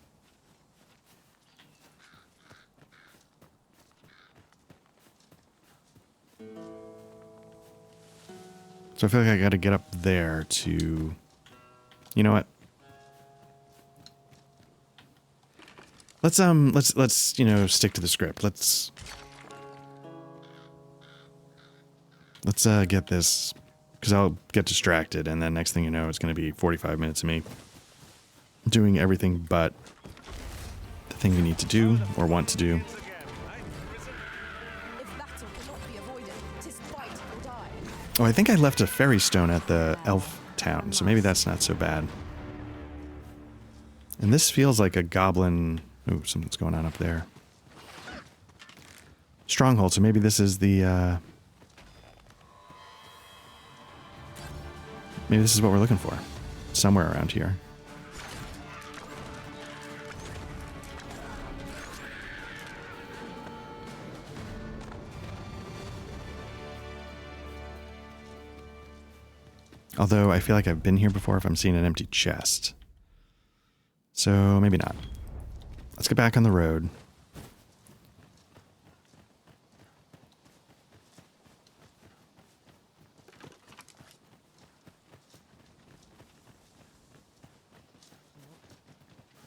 B: So I feel like I got to get up there to... You know what? Let's you know, stick to the script. Let's get this, because I'll get distracted, and then next thing you know, it's going to be 45 minutes of me doing everything but the thing we need to do or want to do. Oh, I think I left a fairy stone at the elf town, so maybe that's not so bad. And this feels like a goblin... Ooh, something's going on up there. Stronghold, so maybe this is the, maybe this is what we're looking for. Somewhere around here. Although, I feel like I've been here before if I'm seeing an empty chest. So, maybe not. Let's get back on the road.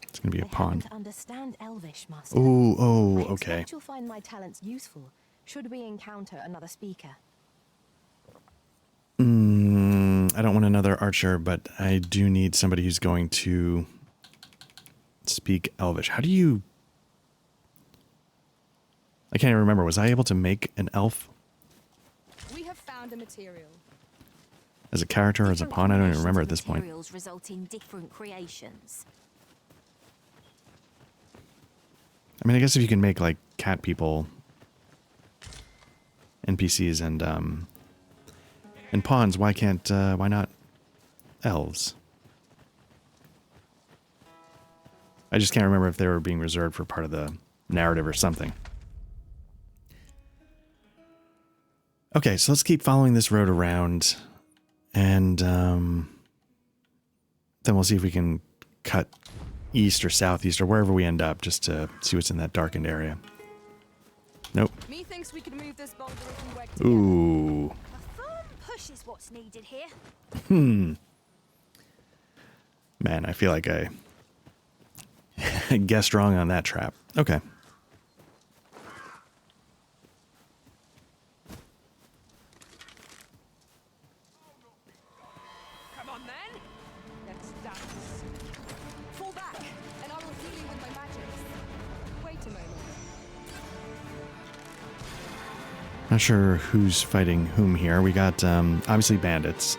B: It's going to be a pond.
A: To understand Elvish, Master.
B: Oh,
A: I
B: okay.
A: expect you'll find my talents useful should we encounter another speaker.
B: I don't want another archer, but I do need somebody who's going to speak Elvish. How do you... I can't even remember. Was I able to make an elf
C: We have found a material.
B: as a character or as a pawn? I don't even remember at this point.
A: Materials result in different creations.
B: I mean, I guess if you can make, like, cat people, NPCs, and pawns, why can't, why not elves? I just can't remember if they were being reserved for part of the narrative or something. Okay, so let's keep following this road around, and then we'll see if we can cut east or southeast or wherever we end up, just to see what's in that darkened area. Nope.
C: Methinks we could move this boulder if we work together.
B: Ooh.
D: A firm push is what's needed here.
B: Man, I feel like I guessed wrong on that trap. Okay.
C: Come on then. Let's dance. Fall back, and I will heal you with my magic. Wait a moment.
B: Not sure who's fighting whom here. We got, obviously bandits.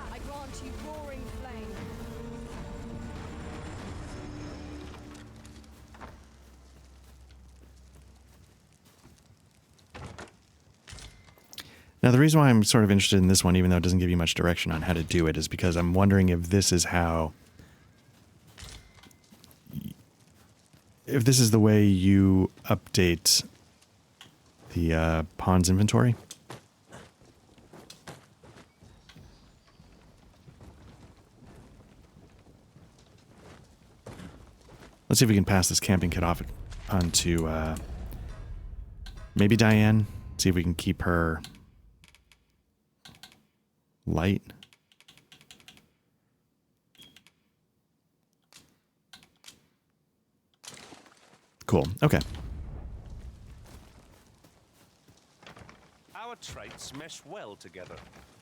C: I grant you roaring flame.
B: Now, the reason why I'm sort of interested in this one, even though it doesn't give you much direction on how to do it, is because I'm wondering if this is how... if this is the way you update the pawn's inventory. Let's see if we can pass this camping kit off onto maybe Diane. See if we can keep her light. Cool. Okay.
I: Our traits mesh well together.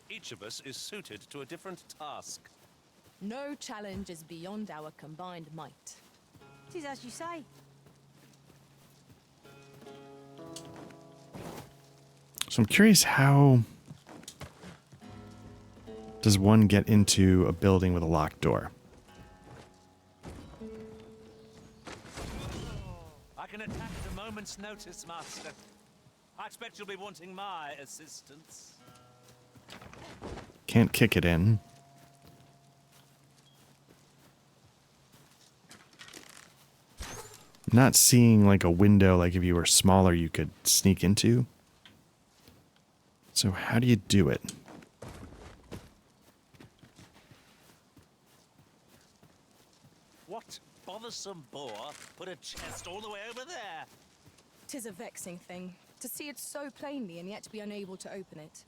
I: Each of us is suited to a different task.
C: No challenge is beyond our combined might.
D: It is as you say.
B: So I'm curious, how does one get into a building with a locked door?
F: I can attack at a moment's notice, Master. I expect you'll be wanting my assistance.
B: Can't kick it in. Not seeing like a window, like if you were smaller you could sneak into. So how do you do it?
I: What bothersome boar put a chest all the way over there?
C: 'Tis a vexing thing, to see it so plainly and yet be unable to open it.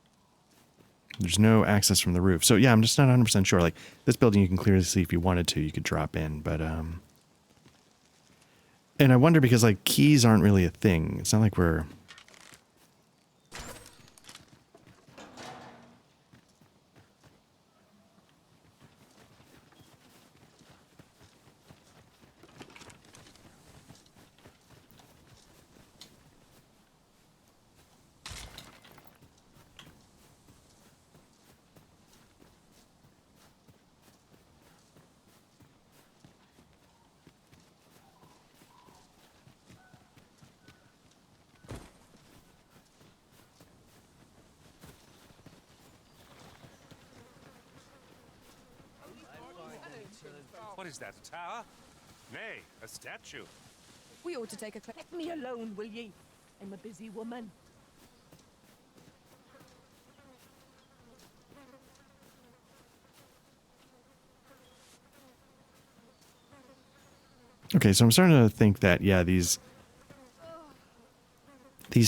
B: There's no access from the roof. So yeah, I'm just not 100% sure. Like this building you can clearly see if you wanted to, you could drop in, but and I wonder because like keys aren't really a thing. It's not like we're...
I: What is that, a tower? Nay, a statue.
C: We ought to take a...
O: Let me alone, will ye? I'm a busy woman.
B: Okay, so I'm starting to think that, yeah, these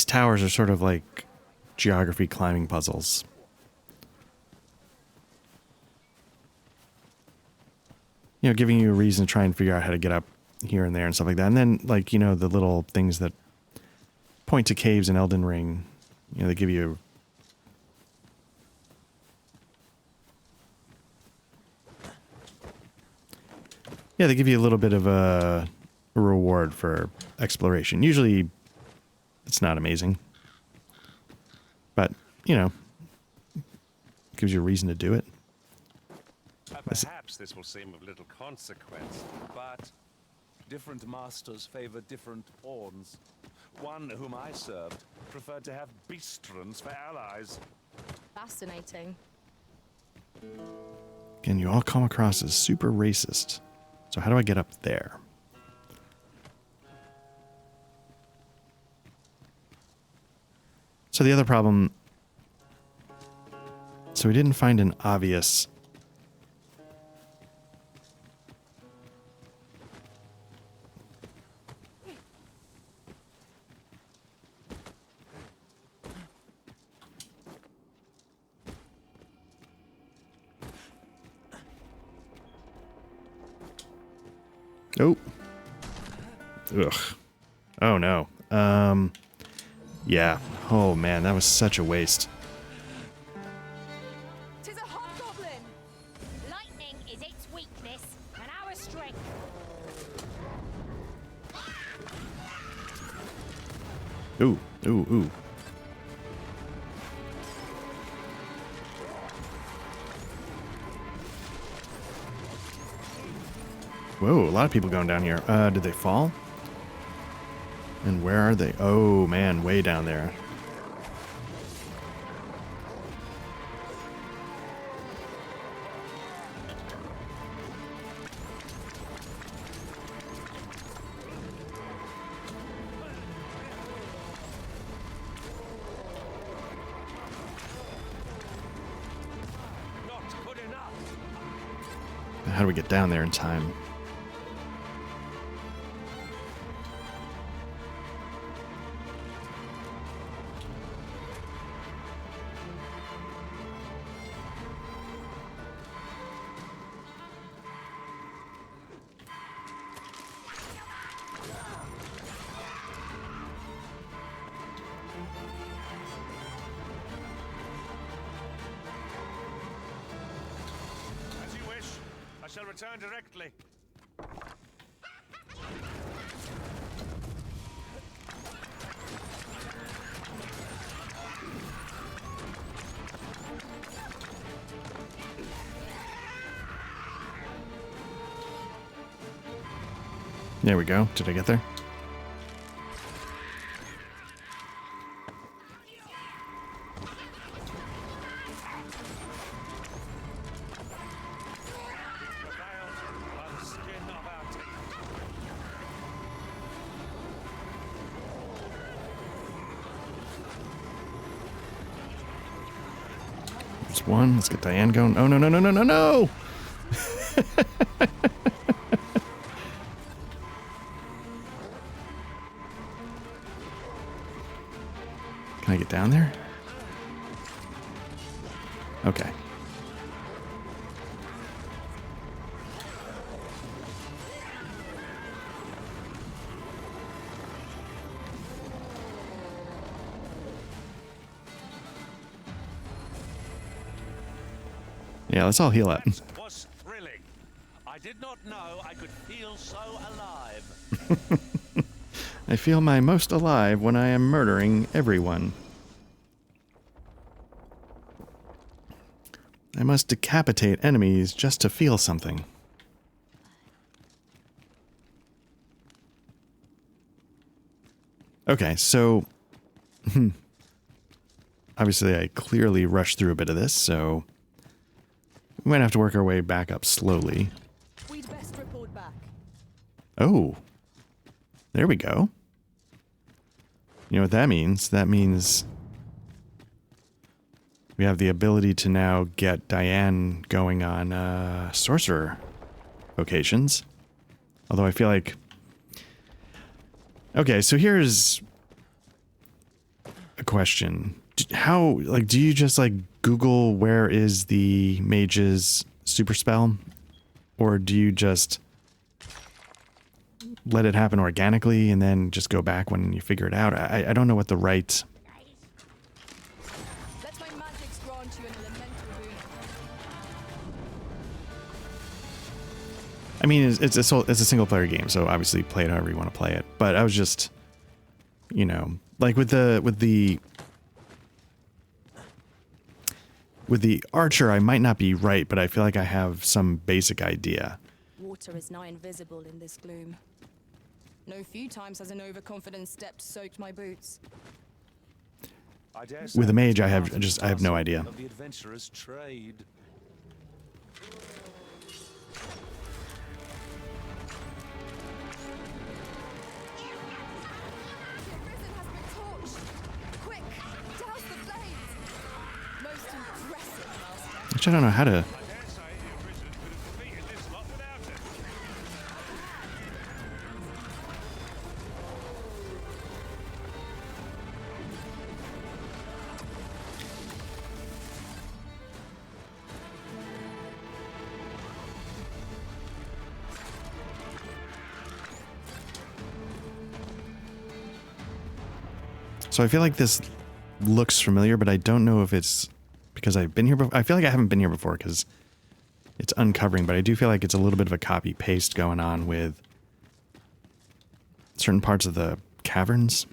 B: towers are sort of like geography climbing puzzles. You know, giving you a reason to try and figure out how to get up here and there and stuff like that. And then, like, you know, the little things that point to caves in Elden Ring, you know, they give you... yeah, they give you a little bit of a reward for exploration. Usually, it's not amazing. But, you know, gives you a reason to do it.
I: Perhaps this will seem of little consequence, but different masters favor different pawns. One whom I served preferred to have beastrons for allies.
C: Fascinating.
B: Again, you all come across as super racist. So how do I get up there? So the other problem... so we didn't find an obvious... oh. Ugh. Oh no. Yeah. Oh man, that was such a waste.
C: Tis a hobgoblin!
D: Lightning is its weakness, and our strength.
B: Ooh, ooh, ooh. Whoa, a lot of people going down here. Did they fall? And where are they? Oh man, way down there. how do we get down there in time?
I: As you wish. I shall return directly.
B: There we go. Did I get there? There's one. Let's get Diane going. Oh, no, no, no, no, no, no! Can I get down there? Okay. Yeah, let's all heal up.
I: Was thrilling. I did not know I could feel so alive.
B: I feel my most alive when I am murdering everyone. I must decapitate enemies just to feel something. Okay, so... obviously I clearly rushed through a bit of this, so... we might have to work our way back up slowly.
C: We'd best report back.
B: Oh. There we go. You know what that means? That means we have the ability to now get Diane going on sorcerer vocations. Although I feel like... okay, so here's a question. How, like, do you just, like, Google where is the mage's super spell? Or do you just let it happen organically and then just go back when you figure it out? I don't know what the right...
C: Let my magics grant you an elemental boon.
B: I mean, it's a single player game, so obviously play it however you want to play it. But I was just, you know, like with the archer, I might not be right, but I feel like I have some basic idea.
C: Water is nigh invisible in this gloom. No few times has an overconfident step soaked my boots.
B: With a mage, I have no idea.
I: Of the adventurer's trade.
B: Which I don't know how to... So I feel like this looks familiar, but I don't know if it's because I've been here before. I feel like I haven't been here before because it's uncovering, but I do feel like it's a little bit of a copy-paste going on with certain parts of the caverns.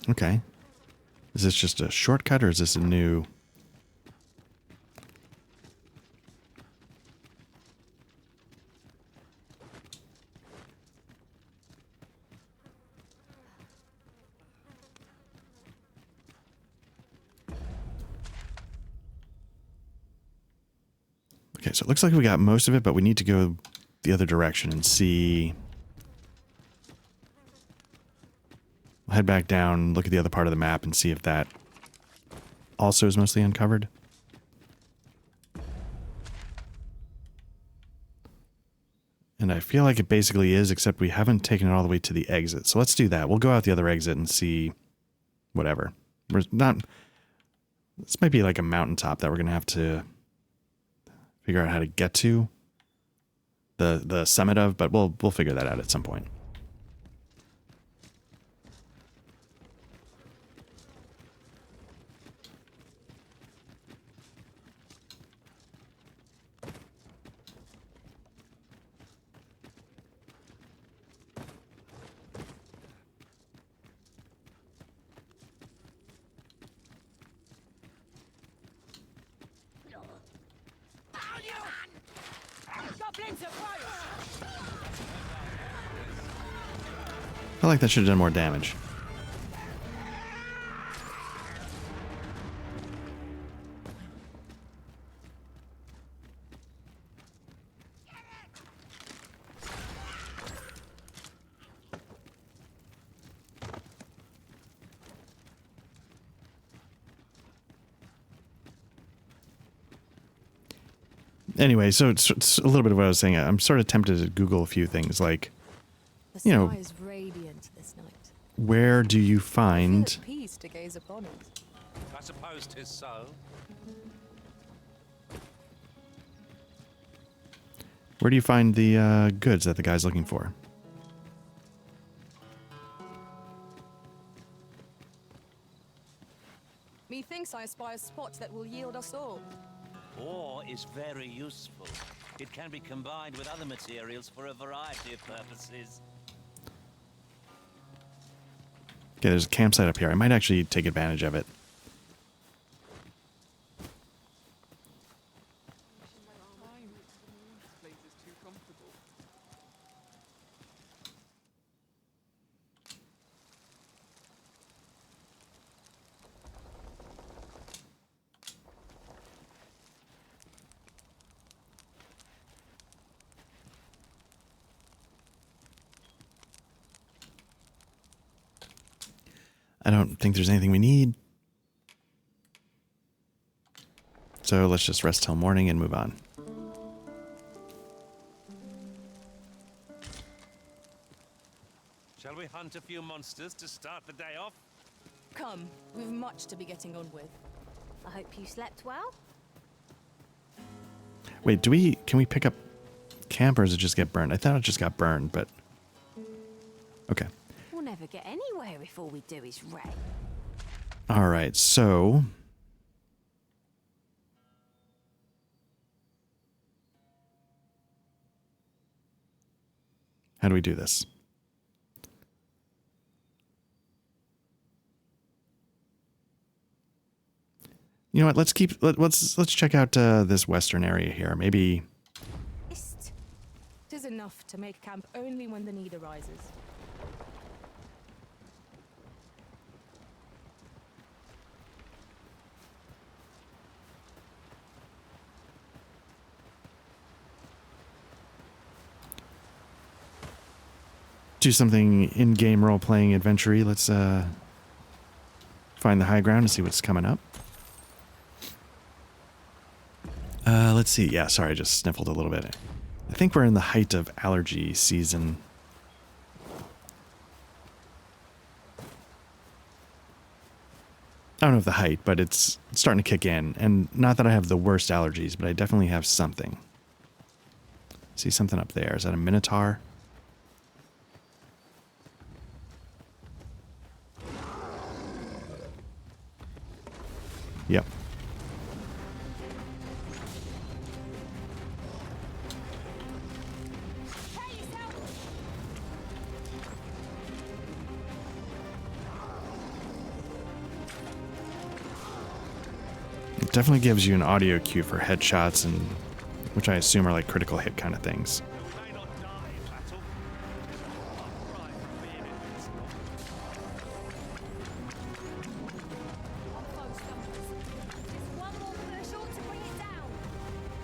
B: Okay. Is this just a shortcut or is this a new... Okay, so it looks like we got most of it, but we need to go the other direction and see... We'll head back down, look at the other part of the map, and see if that also is mostly uncovered. And I feel like it basically is, except we haven't taken it all the way to the exit. So let's do that. We'll go out the other exit and see whatever. We're not... This might be like a mountaintop that we're going to have to figure out how to get to the summit of, but we'll figure that out at some point. I feel like that should have done more damage. Anyway, so it's a little bit of what I was saying. I'm sort of tempted to Google a few things, like, you know,
C: The sky is radiant this night.
B: where do you find...
C: Feel at peace to gaze upon it.
I: I suppose 'tis so.
B: Where do you find the goods that the guy's looking for?
C: Methinks I spy a spot that will yield us all.
Q: Ore is very useful. It can be combined with other materials for a variety of purposes.
B: Okay, there's a campsite up here. I might actually take advantage of it. I don't think there's anything we need. So let's just rest till morning and move on.
I: Shall we hunt a few monsters to start the day off?
C: Come, we've much to be getting on with.
D: I hope you slept well.
B: Wait, can we pick up camp or does it just get burned? I thought it just got burned, but... Okay.
D: We'll never get anywhere if all we do is wreck.
B: Alright, so... How do we do this? You know what? Let's check out this western area here. Maybe.
C: Tis enough to make camp only when the need arises.
B: Do something in-game role-playing adventure-y. Let's find the high ground and see what's coming up. Let's see. Yeah, sorry, I just sniffled a little bit. I think we're in the height of allergy season. I don't know if the height, but it's starting to kick in. And not that I have the worst allergies, but I definitely have something. See something up there. Is that a minotaur? Yep. definitely gives you an audio cue for headshots, and which I assume are like critical hit kind of things.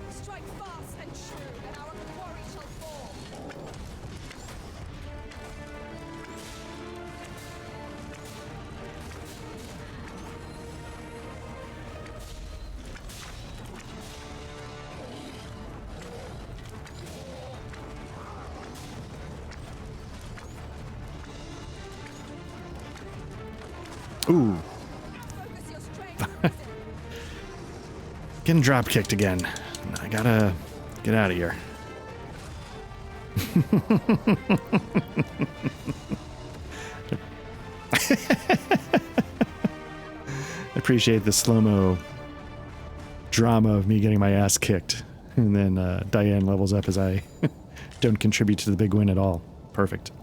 C: Strike fast and true, and our quarry shall fall.
B: Ooh. Getting drop kicked again. I gotta get out of here. I appreciate the slow-mo drama of me getting my ass kicked. And then Diane levels up as I don't contribute to the big win at all. Perfect.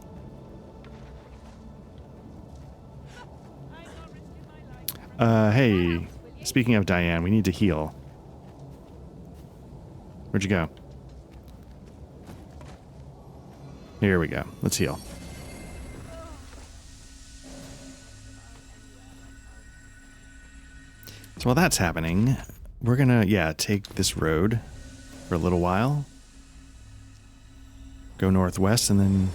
B: Hey, speaking of Diane, we need to heal. Where'd you go? Here we go. Let's heal. So while that's happening, we're gonna, take this road for a little while. Go northwest and then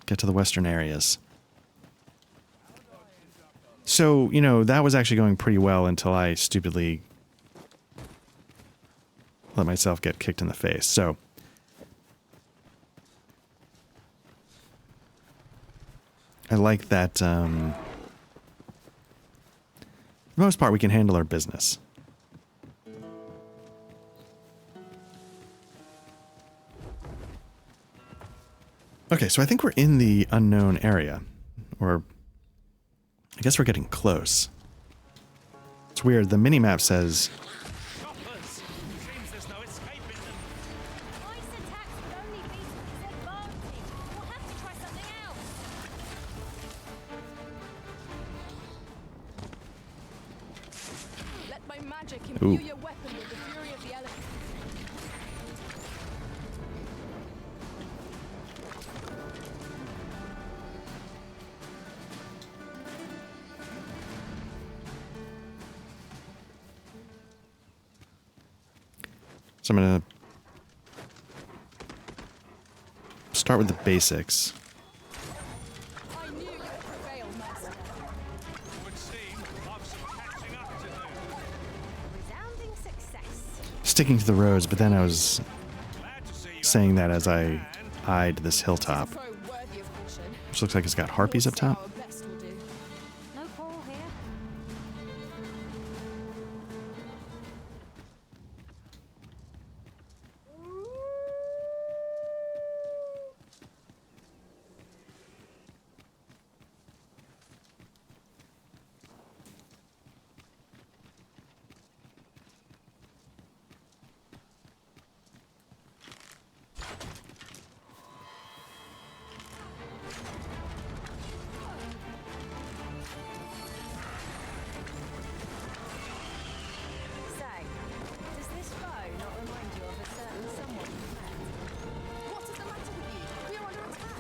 B: get to the western areas. So, that was actually going pretty well until I stupidly let myself get kicked in the face. So, I like that, for the most part, we can handle our business. Okay, so I think we're in the unknown area, or I guess we're getting close. It's weird. The minimap says
C: Let my magic imbue your weapon with the fury of the elements.
B: So I'm going to start with the basics.
C: I knew you would prevail, master.
F: Would seem I've some catching up to do.
D: Resounding success.
B: Sticking to the roads, but then I was saying that as I eyed this hilltop, which looks like it's got harpies up top.
D: No quarrel here. Say, does this bow not remind you of a certain someone you've met?
C: What is the matter with you? We are under attack.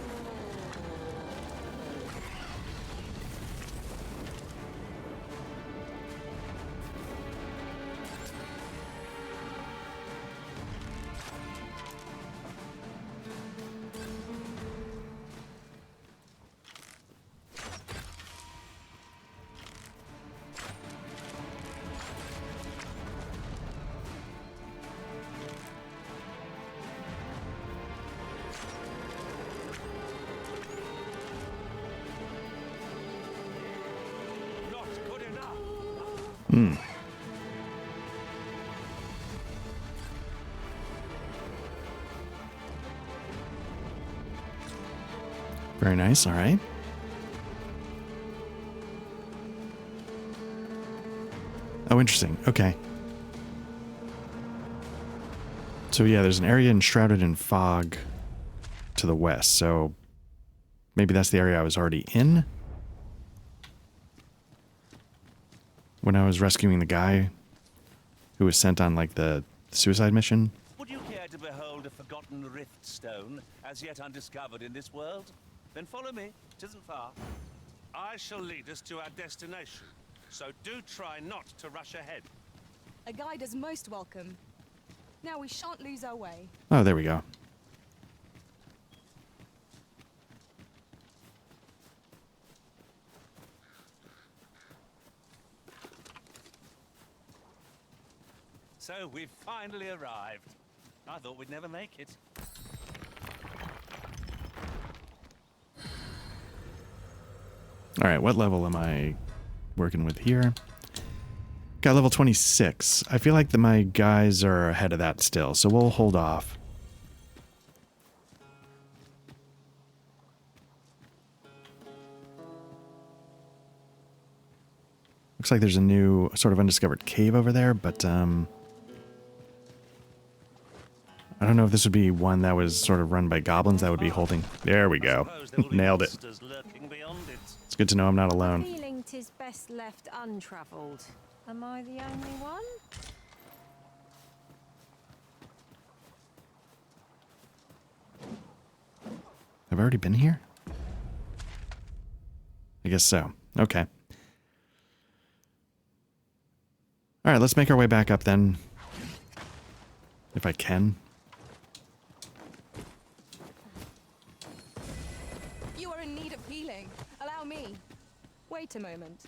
F: Not good enough.
B: Hmm. Very nice. All right. Oh, interesting. Okay. So yeah, there's an area enshrouded in fog to the west. So maybe that's the area I was already in. when I was rescuing the guy who was sent on like the suicide mission.
Q: Would you care to behold a forgotten rift stone, as yet undiscovered in this world? Then follow me. It isn't far.
I: I shall lead us to our destination, so do try not to rush ahead.
C: A guide is most welcome. Now we shan't lose our way.
B: Oh, there we go.
Q: So we've finally arrived. I thought we'd never make it.
B: All right, what level am I working with here? Got level 26. I feel like my guys are ahead of that still, so we'll hold off. Looks like there's a new sort of undiscovered cave over there, but I don't know if this would be one that was sort of run by goblins that would be holding. There we go. Nailed it. It's good to know I'm not alone.
D: Feeling 'tis best left untravelled. Am I the only one?
B: Have I already been here? I guess so. Okay. All right, let's make our way back up then. If I can.
C: You are in need of healing. Allow me. Wait a moment.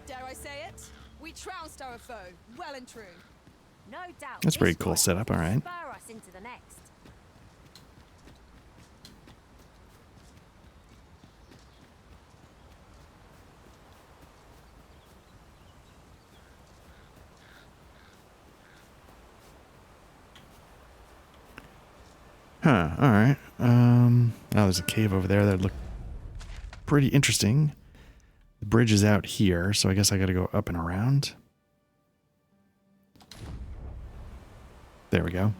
C: Dare I say it? We trounced our foe, well and true.
D: No doubt.
B: That's a pretty
D: this
B: cool
D: quest
B: setup,
D: will
B: all right.
D: Spur us into the next.
B: Huh, alright. Oh, there's a cave over there that looked pretty interesting. The bridge is out here, so I guess I gotta go up and around. There we go.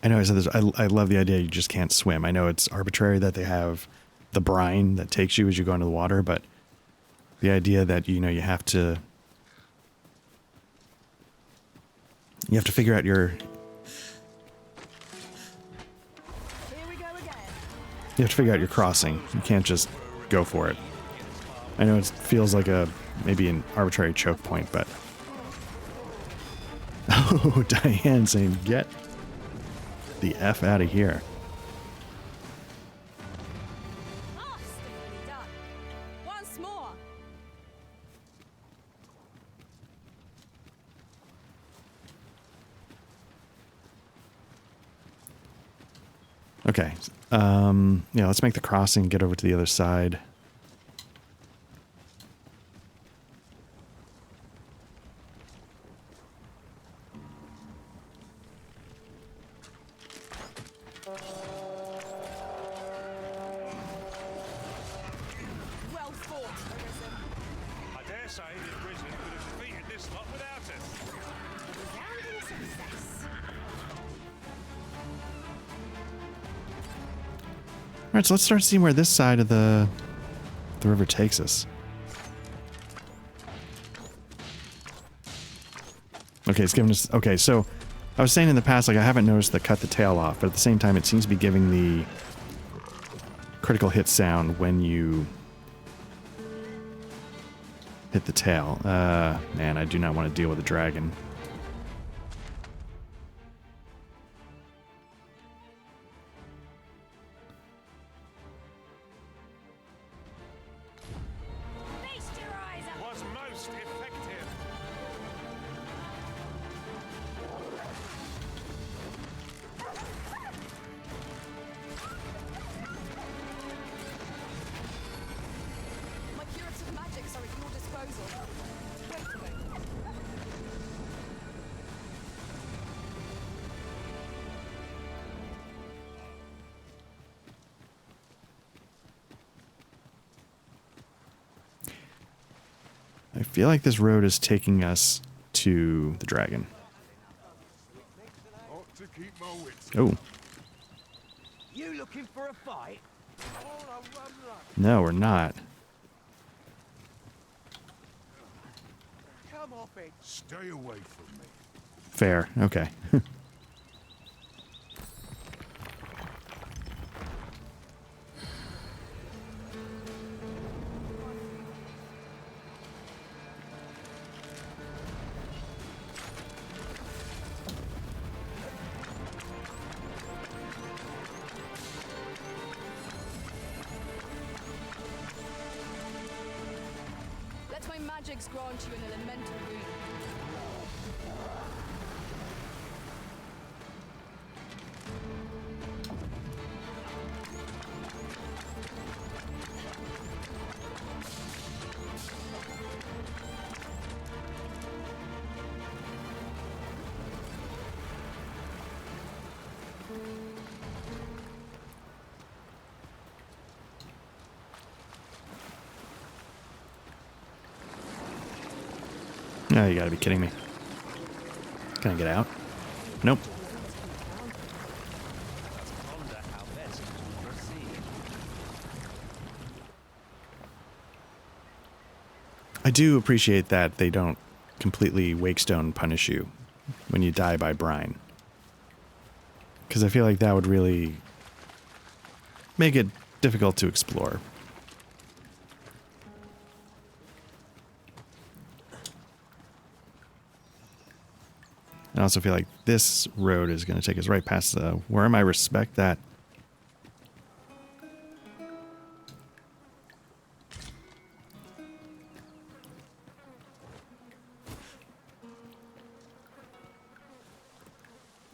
B: I know I said this, I love the idea you just can't swim. I know it's arbitrary that they have the brine that takes you as you go into the water, but the idea that, you know, you have to figure out your... You have to figure out your crossing. You can't just go for it. I know it feels like maybe an arbitrary choke point, but... Oh, Diane saying, get the F out of here.
C: Once more.
B: Okay. Yeah, let's make the crossing and get over to the other side.
C: Well fought, Arisen.
I: I dare say that Risen could have defeated this lot without us.
D: Resounding success.
B: Alright, so let's start seeing where this side of the river takes us. Okay, it's giving us... Okay, so I was saying in the past, like, I haven't noticed the cut the tail off, but at the same time, it seems to be giving the critical hit sound when you hit the tail. Man, I do not want to deal with a dragon.
I: Was most effective.
C: My curative magics are at your disposal. Wait a moment.
B: I feel like this road is taking us to the dragon.
H: Ought to keep my wits.
B: Oh,
Q: You looking for a fight?
B: no, we're not.
Q: Come off it.
H: Stay away from me.
B: Fair. Okay.
C: Let my magics grant you an elemental boon.
B: No, you gotta be kidding me. Can I get out? Nope.
Q: Ponder how best to proceed.
B: I do appreciate that they don't completely Wakestone punish you when you die by brine. Because I feel like that would really make it difficult to explore. I also feel like this road is going to take us right past the worm. I respect that.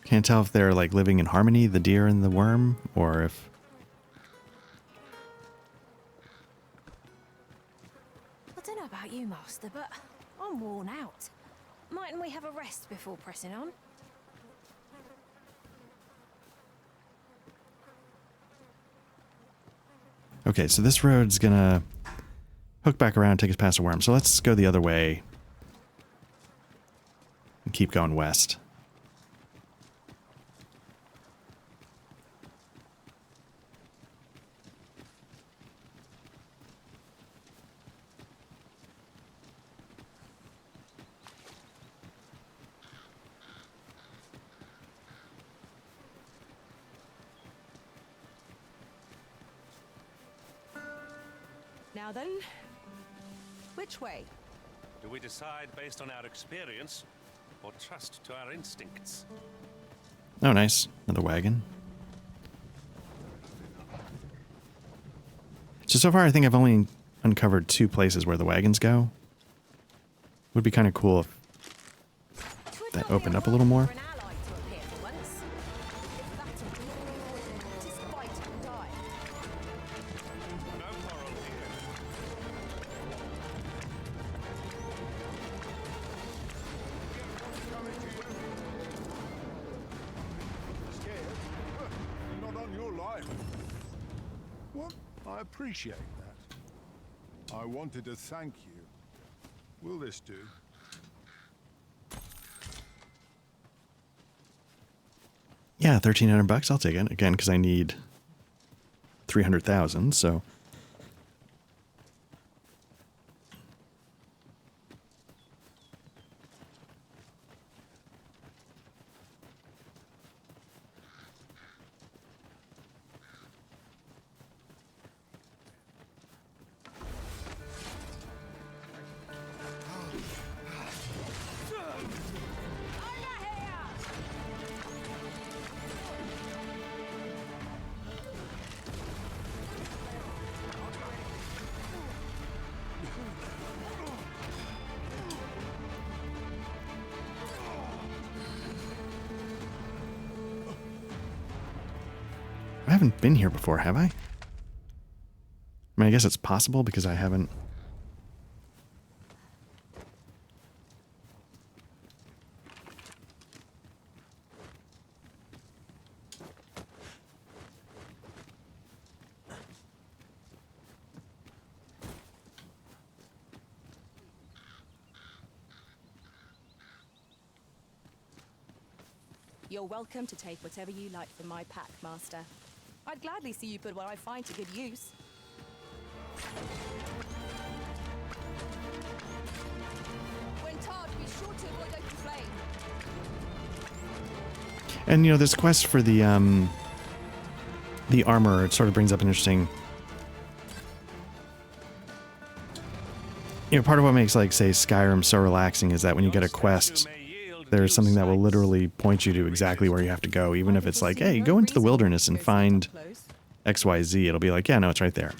B: Can't tell if they're like living in harmony, the deer and the worm, or if...
D: I don't know about you, Master, but I'm worn out. Mightn't we have a rest before pressing on?
B: Okay, so this road's gonna hook back around, take us past a worm. So let's go the other way and keep going west.
O: Now then, which way?
I: Do we decide based on our experience or trust to our instincts?
B: Oh, nice. Another wagon. So far, I think I've only uncovered 2 places where the wagons go. Would be kind of cool if that opened up a little more.
H: Not on your life. Well, I appreciate that. I wanted to thank you. Will this do?
B: Yeah, $1,300. I'll take it again because I need 300,000. So. haven't been here before, have I? I mean, I guess it's possible because I haven't...
C: You're welcome to take whatever you like from my pack, Master. I'd gladly see you put what I find to good use. When tarred, be sure to avoid open flame.
B: And, you know, this quest for the armor, it sort of brings up an interesting... You know, part of what makes, like, say, Skyrim so relaxing is that when you get a quest, there's something that will literally point you to exactly where you have to go, even if it's like, hey, go into the wilderness and find XYZ. It'll be like, yeah, no, it's right there.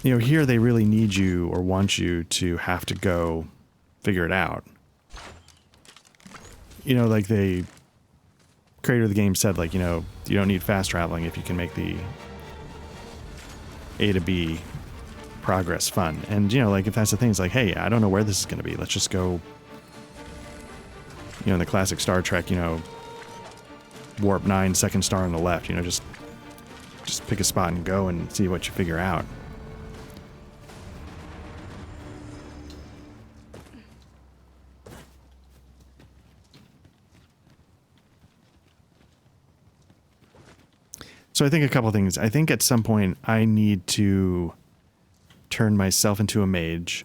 B: You know, here they really need you or want you to have to go figure it out. You know, like the creator of the game said, like, you know, you don't need fast traveling if you can make the A to B progress fun. And, you know, like, if that's the thing, it's like, hey, I don't know where this is going to be. Let's just go, you know, in the classic Star Trek, you know, warp 9, second star on the left, you know, just pick a spot and go and see what you figure out. So I think a couple things. I think at some point I need to turn myself into a mage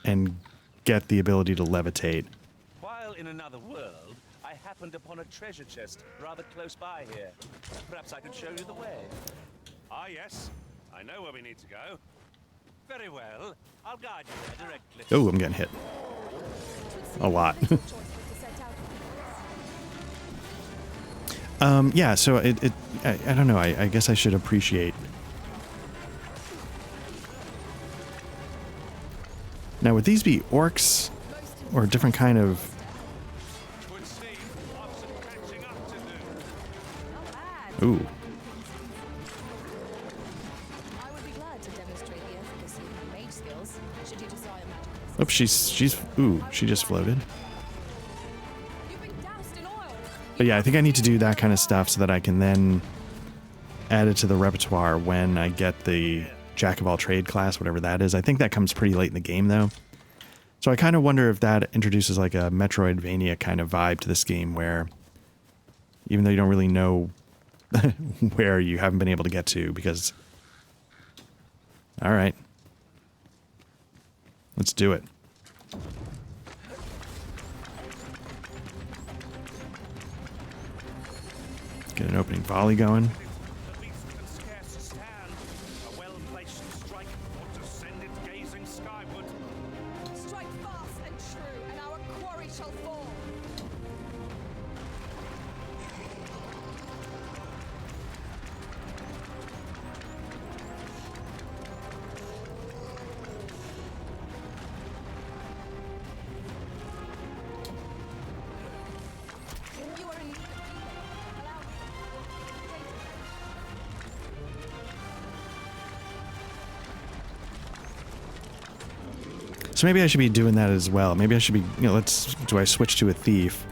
B: and get the ability to levitate.
Q: While in another world, I happened upon a treasure chest rather close by here. Perhaps I could show you the way.
I: Ah, yes. I know where we need to go.
Q: Very well. I'll guide you there directly.
B: Oh, I'm getting hit. A lot. Yeah, so I don't know. I guess I should appreciate. Now, would these be orcs or a different kind of... Ooh.
C: I would be glad to demonstrate the efficacy of my mage skills, should you desire magic.
B: Oh, she's ooh, she just floated. But yeah, I think I need to do that kind of stuff so that I can then add it to the repertoire when I get the Jack of all trade class, whatever that is. I think that comes pretty late in the game, though. So I kind of wonder if that introduces like a Metroidvania kind of vibe to this game where even though you don't really know where you haven't been able to get to because... All right. Let's do it. Get an opening volley going.
C: Strike fast and true, and our quarry shall fall. You are in need of healing. Allow me.
B: So maybe I should be doing that as well. Maybe I should be, you know, do I switch to a thief?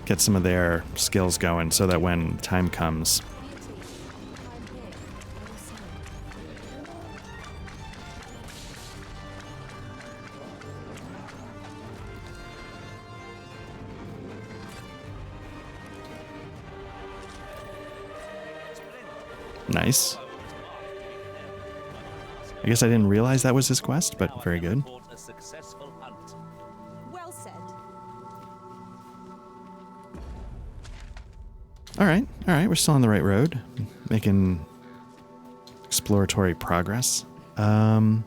B: Get some of their skills going so that when time comes... Nice. I guess I didn't realize that was his quest, but very good.
C: Well said.
B: All right, we're still on the right road, making exploratory progress. Yeah,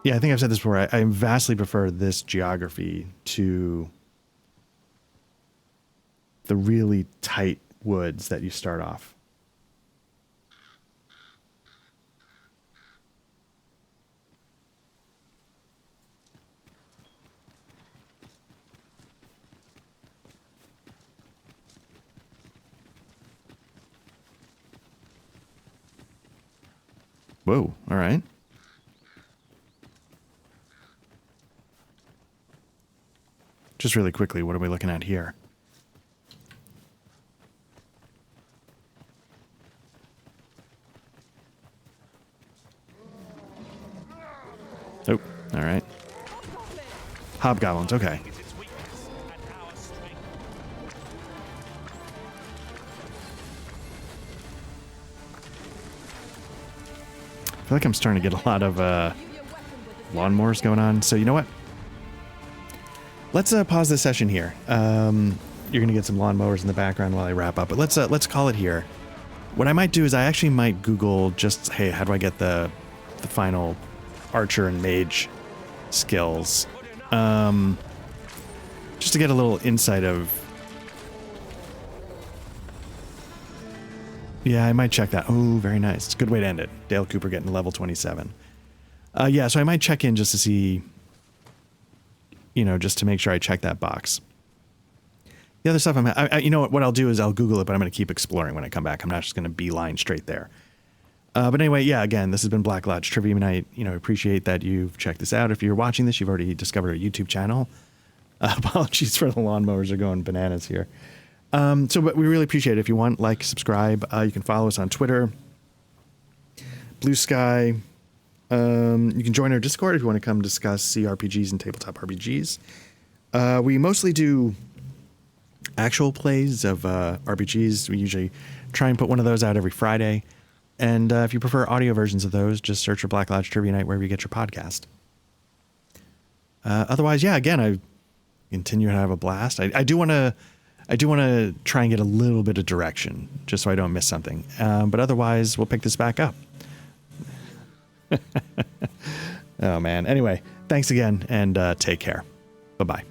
B: I think I've said this before. I vastly prefer this geography to the really tight woods that you start off. Whoa, all right. Just really quickly, what are we looking at here? Oh, all right. Hobgoblins, okay. I feel like I'm starting to get a lot of lawnmowers going on. So you know what? Let's pause this session here. You're gonna get some lawnmowers in the background while I wrap up. But let's call it here. What I might do is I actually might Google just, hey, how do I get the final archer and mage skills? Just to get a little insight of. Yeah, I might check that. Oh, very nice. It's a good way to end it. Dale Cooper getting to level 27. Yeah, so I might check in just to see, you know, just to make sure I check that box. The other stuff, you know what I'll do is I'll Google it, but I'm going to keep exploring when I come back. I'm not just going to beeline straight there. But anyway, yeah, again, this has been Black Lodge Trivia Night. You know, appreciate that you've checked this out. If you're watching this, you've already discovered our YouTube channel. Apologies for the lawnmowers are going bananas here. But we really appreciate it. If you want, like, subscribe. You can follow us on Twitter, Blue Sky. You can join our Discord if you want to come discuss CRPGs and tabletop RPGs. We mostly do actual plays of RPGs. We usually try and put one of those out every Friday. And if you prefer audio versions of those, just search for Black Lodge Trivia Night wherever you get your podcast. Otherwise, yeah, again, I continue to have a blast. I do want to try and get a little bit of direction just so I don't miss something. But otherwise, we'll pick this back up. Oh, man. Anyway, thanks again, and take care. Bye-bye.